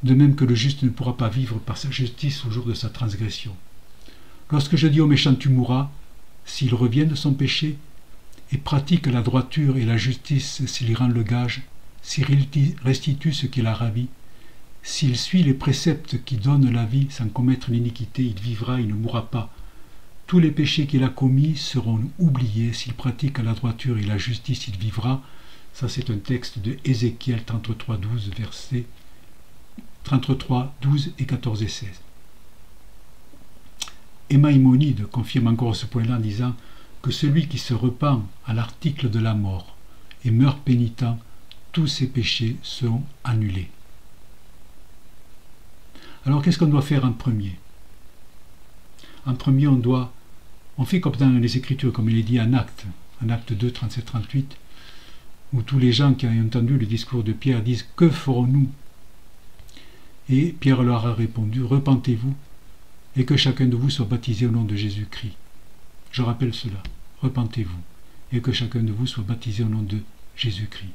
de même que le juste ne pourra pas vivre par sa justice au jour de sa transgression. Lorsque je dis au méchant tu mourras, s'il revient de son péché, et pratique la droiture et la justice s'il rend le gage, s'il restitue ce qu'il a ravi, s'il suit les préceptes qui donnent la vie sans commettre l'iniquité, il vivra, il ne mourra pas. Tous les péchés qu'il a commis seront oubliés. S'il pratique la droiture et la justice, il vivra. Ça, c'est un texte de Ézéchiel 33.12, versets 33, 12 et 14 et 16. Et Maïmonide confirme encore ce point-là en disant que celui qui se repent à l'article de la mort et meurt pénitent, tous ses péchés seront annulés. Alors qu'est-ce qu'on doit faire en premier? En premier, on fait comme dans les Écritures, comme il est dit en Actes 2, 37-38, où tous les gens qui ont entendu le discours de Pierre disent « Que ferons-nous » Et Pierre leur a répondu « Repentez-vous et que chacun de vous soit baptisé au nom de Jésus-Christ. » Je rappelle cela, repentez-vous et que chacun de vous soit baptisé au nom de Jésus-Christ.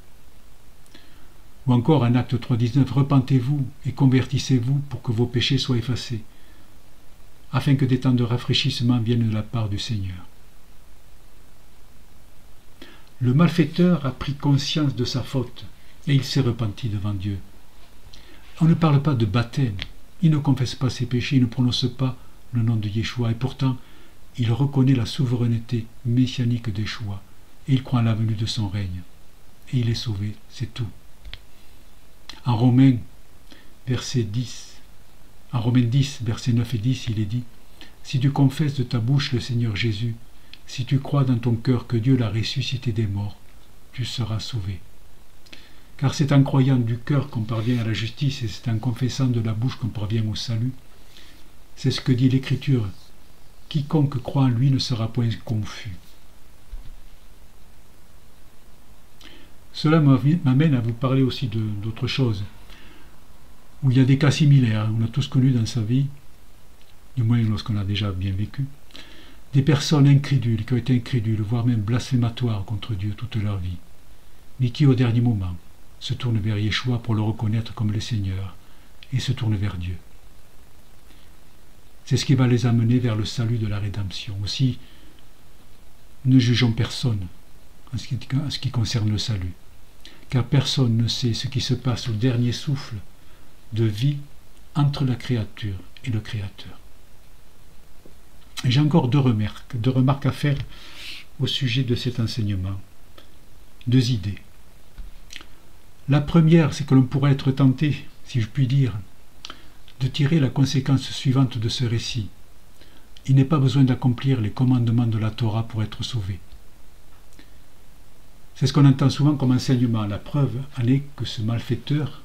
Ou encore en Acte 3.19, repentez-vous et convertissez-vous pour que vos péchés soient effacés, afin que des temps de rafraîchissement viennent de la part du Seigneur. Le malfaiteur a pris conscience de sa faute et il s'est repenti devant Dieu. On ne parle pas de baptême, il ne confesse pas ses péchés, il ne prononce pas le nom de Yeshua, et pourtant il reconnaît la souveraineté messianique d'Yeshua. et il croit en la venue de son règne. Et il est sauvé, c'est tout. En Romains, verset 10, en Romains 10, versets 9 et 10, il est dit « Si tu confesses de ta bouche le Seigneur Jésus, si tu crois dans ton cœur que Dieu l'a ressuscité des morts, tu seras sauvé. » Car c'est en croyant du cœur qu'on parvient à la justice et c'est en confessant de la bouche qu'on parvient au salut. C'est ce que dit l'Écriture. Quiconque croit en lui ne sera point confus. Cela m'amène à vous parler aussi d'autre chose, où il y a des cas similaires, on a tous connu dans sa vie, du moins lorsqu'on a déjà bien vécu, des personnes incrédules, qui ont été incrédules, voire même blasphématoires contre Dieu toute leur vie, mais qui au dernier moment se tournent vers Yeshua pour le reconnaître comme le Seigneur et se tournent vers Dieu. C'est ce qui va les amener vers le salut de la rédemption. Aussi, ne jugeons personne en ce qui concerne le salut, car personne ne sait ce qui se passe au dernier souffle de vie entre la créature et le Créateur. Et j'ai encore deux remarques à faire au sujet de cet enseignement. Deux idées. La première, c'est que l'on pourrait être tenté, si je puis dire, de tirer la conséquence suivante de ce récit. Il n'est pas besoin d'accomplir les commandements de la Torah pour être sauvé. C'est ce qu'on entend souvent comme enseignement. La preuve en est que ce malfaiteur,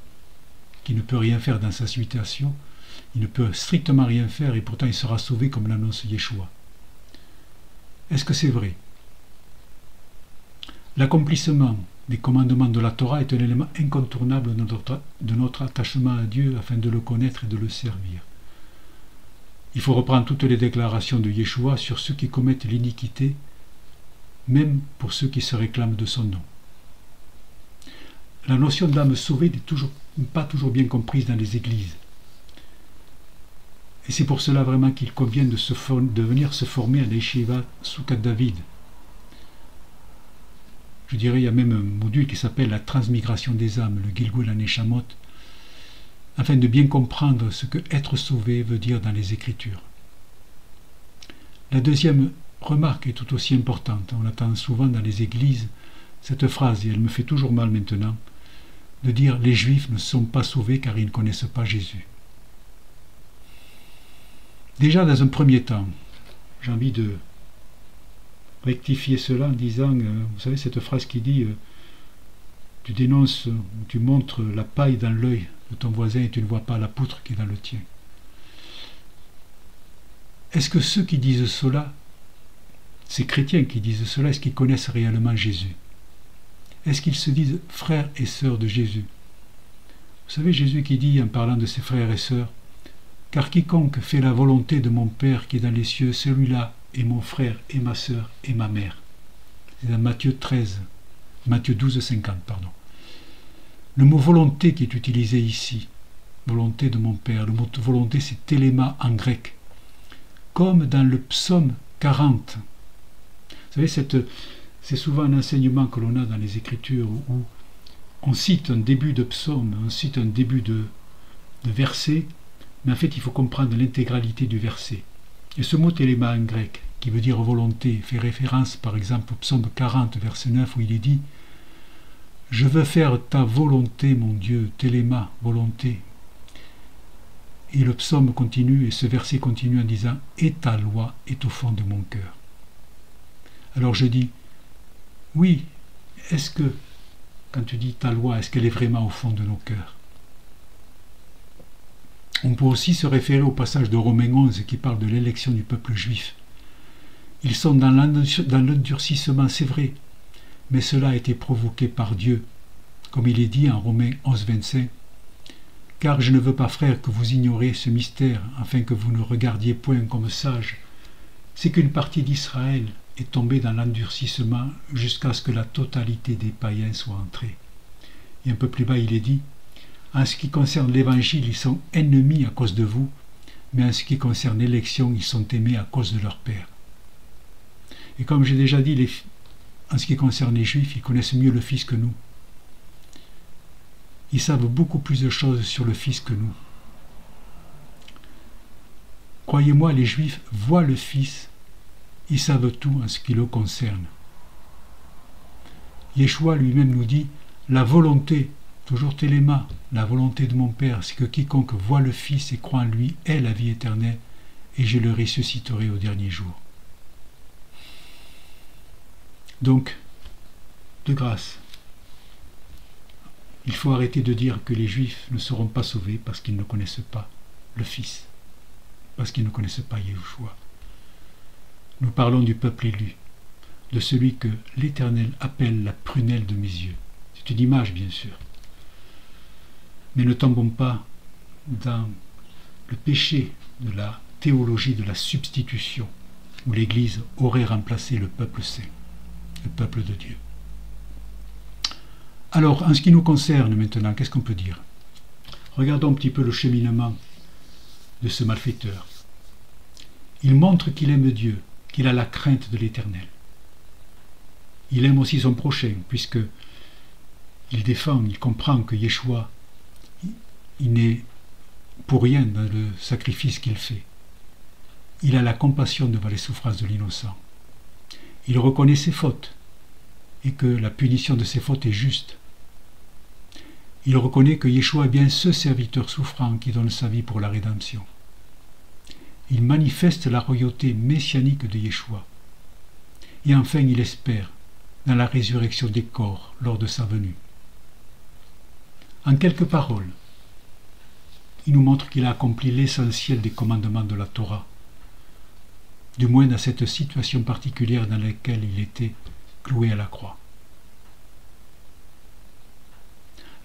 qui ne peut rien faire dans sa situation, il ne peut strictement rien faire et pourtant il sera sauvé comme l'annonce Yeshua. Est-ce que c'est vrai? L'accomplissement des commandements de la Torah est un élément incontournable de notre attachement à Dieu afin de le connaître et de le servir. Il faut reprendre toutes les déclarations de Yeshua sur ceux qui commettent l'iniquité, même pour ceux qui se réclament de son nom. La notion d'âme sauvée n'est pas toujours bien comprise dans les églises. Et c'est pour cela vraiment qu'il convient de venir se former à l'Yeshiva Soukat David. Je dirais, il y a même un module qui s'appelle la transmigration des âmes, le Gilgul Haneshamot, afin de bien comprendre ce que être sauvé veut dire dans les Écritures. La deuxième remarque est tout aussi importante. On entend souvent dans les églises cette phrase, et elle me fait toujours mal maintenant, de dire « les Juifs ne sont pas sauvés car ils ne connaissent pas Jésus ». Déjà, dans un premier temps, j'ai envie de rectifier cela en disant, vous savez, cette phrase qui dit tu dénonces, tu montres la paille dans l'œil de ton voisin et tu ne vois pas la poutre qui est dans le tien. Est-ce que ceux qui disent cela, ces chrétiens qui disent cela, est-ce qu'ils connaissent réellement Jésus? Est-ce qu'ils se disent frères et sœurs de Jésus? Vous savez, Jésus qui dit en parlant de ses frères et sœurs, car quiconque fait la volonté de mon Père qui est dans les cieux, celui-là est mon frère et ma sœur et ma mère. C'est dans Matthieu 12, 50, pardon. Le mot volonté qui est utilisé ici, volonté de mon Père, le mot volonté c'est téléma en grec, comme dans le psaume 40. Vous savez, c'est souvent un enseignement que l'on a dans les Écritures où on cite un début de psaume, on cite un début de verset, mais en fait il faut comprendre l'intégralité du verset. Et ce mot téléma en grec, qui veut dire volonté, fait référence par exemple au psaume 40, verset 9, où il est dit « Je veux faire ta volonté, mon Dieu, téléma, volonté ». Et le psaume continue, et ce verset continue en disant « Et ta loi est au fond de mon cœur ». Alors je dis « Oui, est-ce que, quand tu dis ta loi, est-ce qu'elle est vraiment au fond de nos cœurs ?» On peut aussi se référer au passage de Romains 11 qui parle de l'élection du peuple juif. Ils sont dans l'endurcissement, c'est vrai, mais cela a été provoqué par Dieu, comme il est dit en Romains 11, 25. « Car je ne veux pas, frères, que vous ignoriez ce mystère, afin que vous ne regardiez point comme sages. C'est qu'une partie d'Israël est tombée dans l'endurcissement jusqu'à ce que la totalité des païens soit entrée. » Et un peu plus bas, il est dit « En ce qui concerne l'Évangile, ils sont ennemis à cause de vous, mais en ce qui concerne l'élection, ils sont aimés à cause de leur Père. » Et comme j'ai déjà dit, en ce qui concerne les Juifs, ils connaissent mieux le Fils que nous. Ils savent beaucoup plus de choses sur le Fils que nous. Croyez-moi, les Juifs voient le Fils, ils savent tout en ce qui le concerne. Yeshua lui-même nous dit « La volonté, toujours téléma, la volonté de mon Père, c'est que quiconque voit le Fils et croit en lui ait la vie éternelle, et je le ressusciterai au dernier jour. » Donc, de grâce, il faut arrêter de dire que les Juifs ne seront pas sauvés parce qu'ils ne connaissent pas le Fils, parce qu'ils ne connaissent pas Yeshua. Nous parlons du peuple élu, de celui que l'Éternel appelle la prunelle de mes yeux. C'est une image, bien sûr. Mais ne tombons pas dans le péché de la théologie de la substitution, où l'Église aurait remplacé le peuple saint, le peuple de Dieu. Alors, en ce qui nous concerne maintenant, qu'est-ce qu'on peut dire? Regardons un petit peu le cheminement de ce malfaiteur. Il montre qu'il aime Dieu, qu'il a la crainte de l'Éternel. Il aime aussi son prochain, puisque il défend, il comprend que Yeshua, il n'est pour rien dans le sacrifice qu'il fait. Il a la compassion devant les souffrances de l'innocent. Il reconnaît ses fautes et que la punition de ses fautes est juste. Il reconnaît que Yeshua est bien ce serviteur souffrant qui donne sa vie pour la rédemption. Il manifeste la royauté messianique de Yeshua. Et enfin, il espère dans la résurrection des corps lors de sa venue. En quelques paroles, il nous montre qu'il a accompli l'essentiel des commandements de la Torah, du moins dans cette situation particulière dans laquelle il était cloué à la croix.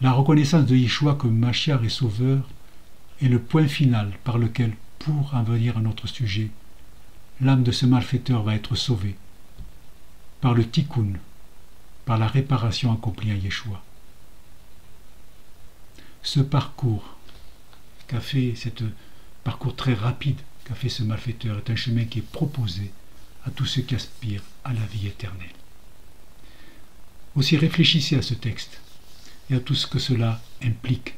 La reconnaissance de Yeshua comme Mashiach et Sauveur est le point final par lequel, pour en venir à notre sujet, l'âme de ce malfaiteur va être sauvée par le tikkun, par la réparation accomplie à Yeshua. Ce parcours parcours très rapide qu'a fait ce malfaiteur est un chemin qui est proposé à tous ceux qui aspirent à la vie éternelle. Aussi réfléchissez à ce texte et à tout ce que cela implique.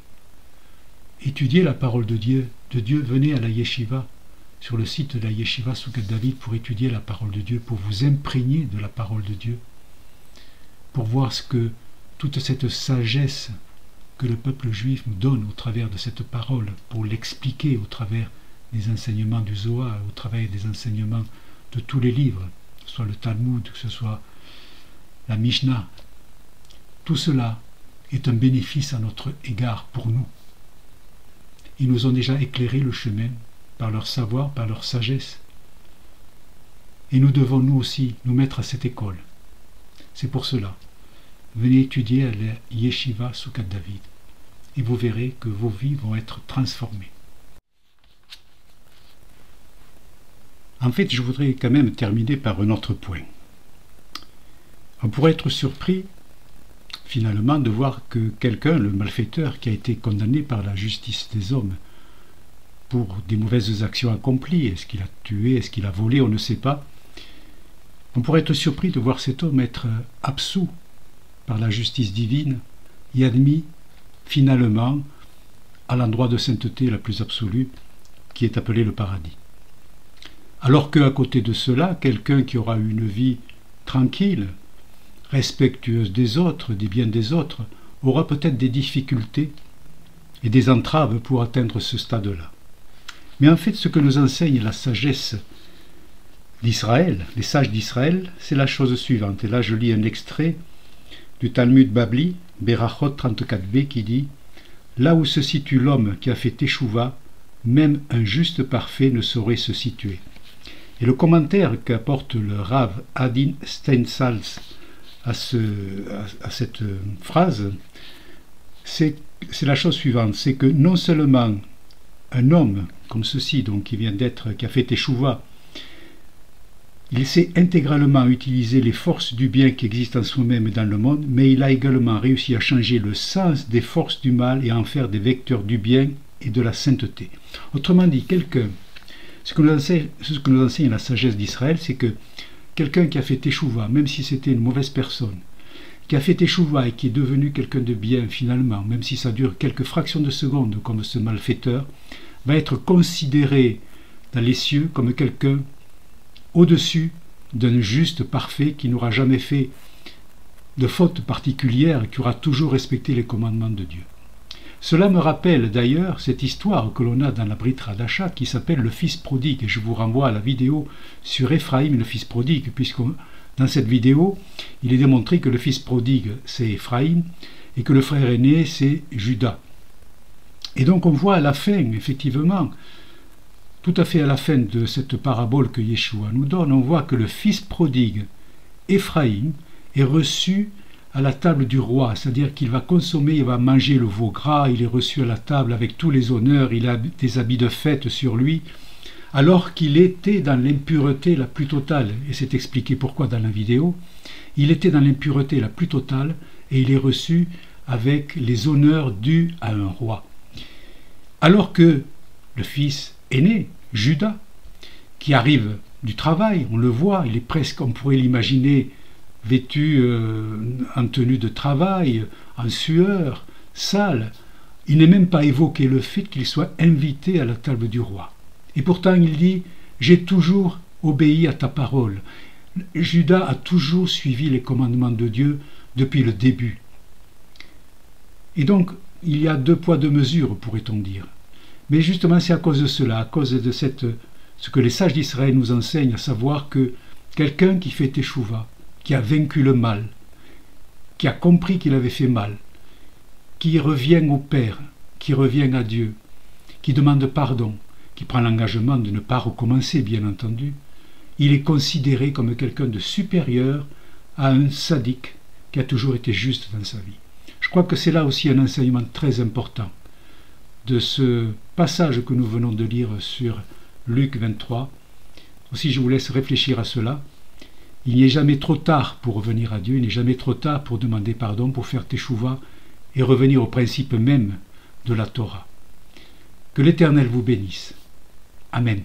Étudiez la parole de Dieu, venez à la yeshiva, sur le site de la yeshiva Soukat David pour étudier la parole de Dieu, pour vous imprégner de la parole de Dieu, pour voir ce que toute cette sagesse que le peuple juif nous donne au travers de cette parole, pour l'expliquer au travers des enseignements du Zohar, au travers des enseignements de tous les livres, que ce soit le Talmud, que ce soit la Mishnah. Tout cela est un bénéfice à notre égard pour nous. Ils nous ont déjà éclairé le chemin par leur savoir, par leur sagesse. Et nous devons nous aussi nous mettre à cette école. C'est pour cela. Venez étudier à la Yeshiva Soukat David et vous verrez que vos vies vont être transformées. En fait, je voudrais quand même terminer par un autre point. On pourrait être surpris, finalement, de voir que quelqu'un, le malfaiteur, qui a été condamné par la justice des hommes pour des mauvaises actions accomplies, est-ce qu'il a tué, est-ce qu'il a volé, on ne sait pas, on pourrait être surpris de voir cet homme être absous par la justice divine et admis finalement à l'endroit de sainteté la plus absolue qui est appelé le paradis. Alors qu'à côté de cela, quelqu'un qui aura eu une vie tranquille, respectueuse des autres, des biens des autres, aura peut-être des difficultés et des entraves pour atteindre ce stade-là. Mais en fait, ce que nous enseigne la sagesse d'Israël, les sages d'Israël, c'est la chose suivante. Et là, je lis un extrait du Talmud Babli, Berachot 34b, qui dit « Là où se situe l'homme qui a fait Teshuvah, même un juste parfait ne saurait se situer. » Et le commentaire qu'apporte le Rav Adin Steinsaltz à cette phrase, c'est la chose suivante, c'est que non seulement un homme comme ceci, donc qui a fait Teshuvah, il sait intégralement utiliser les forces du bien qui existent en soi-même et dans le monde, mais il a également réussi à changer le sens des forces du mal et à en faire des vecteurs du bien et de la sainteté. Autrement dit, ce que nous enseigne la sagesse d'Israël, c'est que quelqu'un qui a fait Teshuvah, même si c'était une mauvaise personne, qui a fait Teshuvah et qui est devenu quelqu'un de bien finalement, même si ça dure quelques fractions de secondes comme ce malfaiteur, va être considéré dans les cieux comme quelqu'un au-dessus d'un juste parfait qui n'aura jamais fait de faute particulière, qui aura toujours respecté les commandements de Dieu. Cela me rappelle d'ailleurs cette histoire que l'on a dans la Brit Hadasha qui s'appelle le fils prodigue. Et je vous renvoie à la vidéo sur Éphraïm, le fils prodigue, puisque dans cette vidéo, il est démontré que le fils prodigue, c'est Éphraïm, et que le frère aîné, c'est Judas. Et donc on voit à la fin, effectivement, tout à fait à la fin de cette parabole que Yeshua nous donne, on voit que le fils prodigue, Éphraïm, est reçu à la table du roi, c'est-à-dire qu'il va consommer, il va manger le veau gras, il est reçu à la table avec tous les honneurs, il a des habits de fête sur lui, alors qu'il était dans l'impureté la plus totale, et c'est expliqué pourquoi dans la vidéo. Il était dans l'impureté la plus totale, et il est reçu avec les honneurs dus à un roi. Alors que le fils aîné, Judas, qui arrive du travail, on le voit, il est presque, on pourrait l'imaginer, vêtu en tenue de travail, en sueur, sale. Il n'est même pas évoqué le fait qu'il soit invité à la table du roi. Et pourtant il dit « J'ai toujours obéi à ta parole ». Judas a toujours suivi les commandements de Dieu depuis le début. Et donc, il y a 2 poids 2 mesures, pourrait-on dire. Mais justement, c'est à cause de cela, à cause de ce que les sages d'Israël nous enseignent, à savoir que quelqu'un qui fait teshuva, qui a vaincu le mal, qui a compris qu'il avait fait mal, qui revient au Père, qui revient à Dieu, qui demande pardon, qui prend l'engagement de ne pas recommencer, bien entendu, il est considéré comme quelqu'un de supérieur à un sadique qui a toujours été juste dans sa vie. Je crois que c'est là aussi un enseignement très important de ce passage que nous venons de lire sur Luc 23. Aussi, je vous laisse réfléchir à cela. Il n'est jamais trop tard pour revenir à Dieu, il n'est jamais trop tard pour demander pardon, pour faire teshuva et revenir au principe même de la Torah. Que l'Éternel vous bénisse. Amen.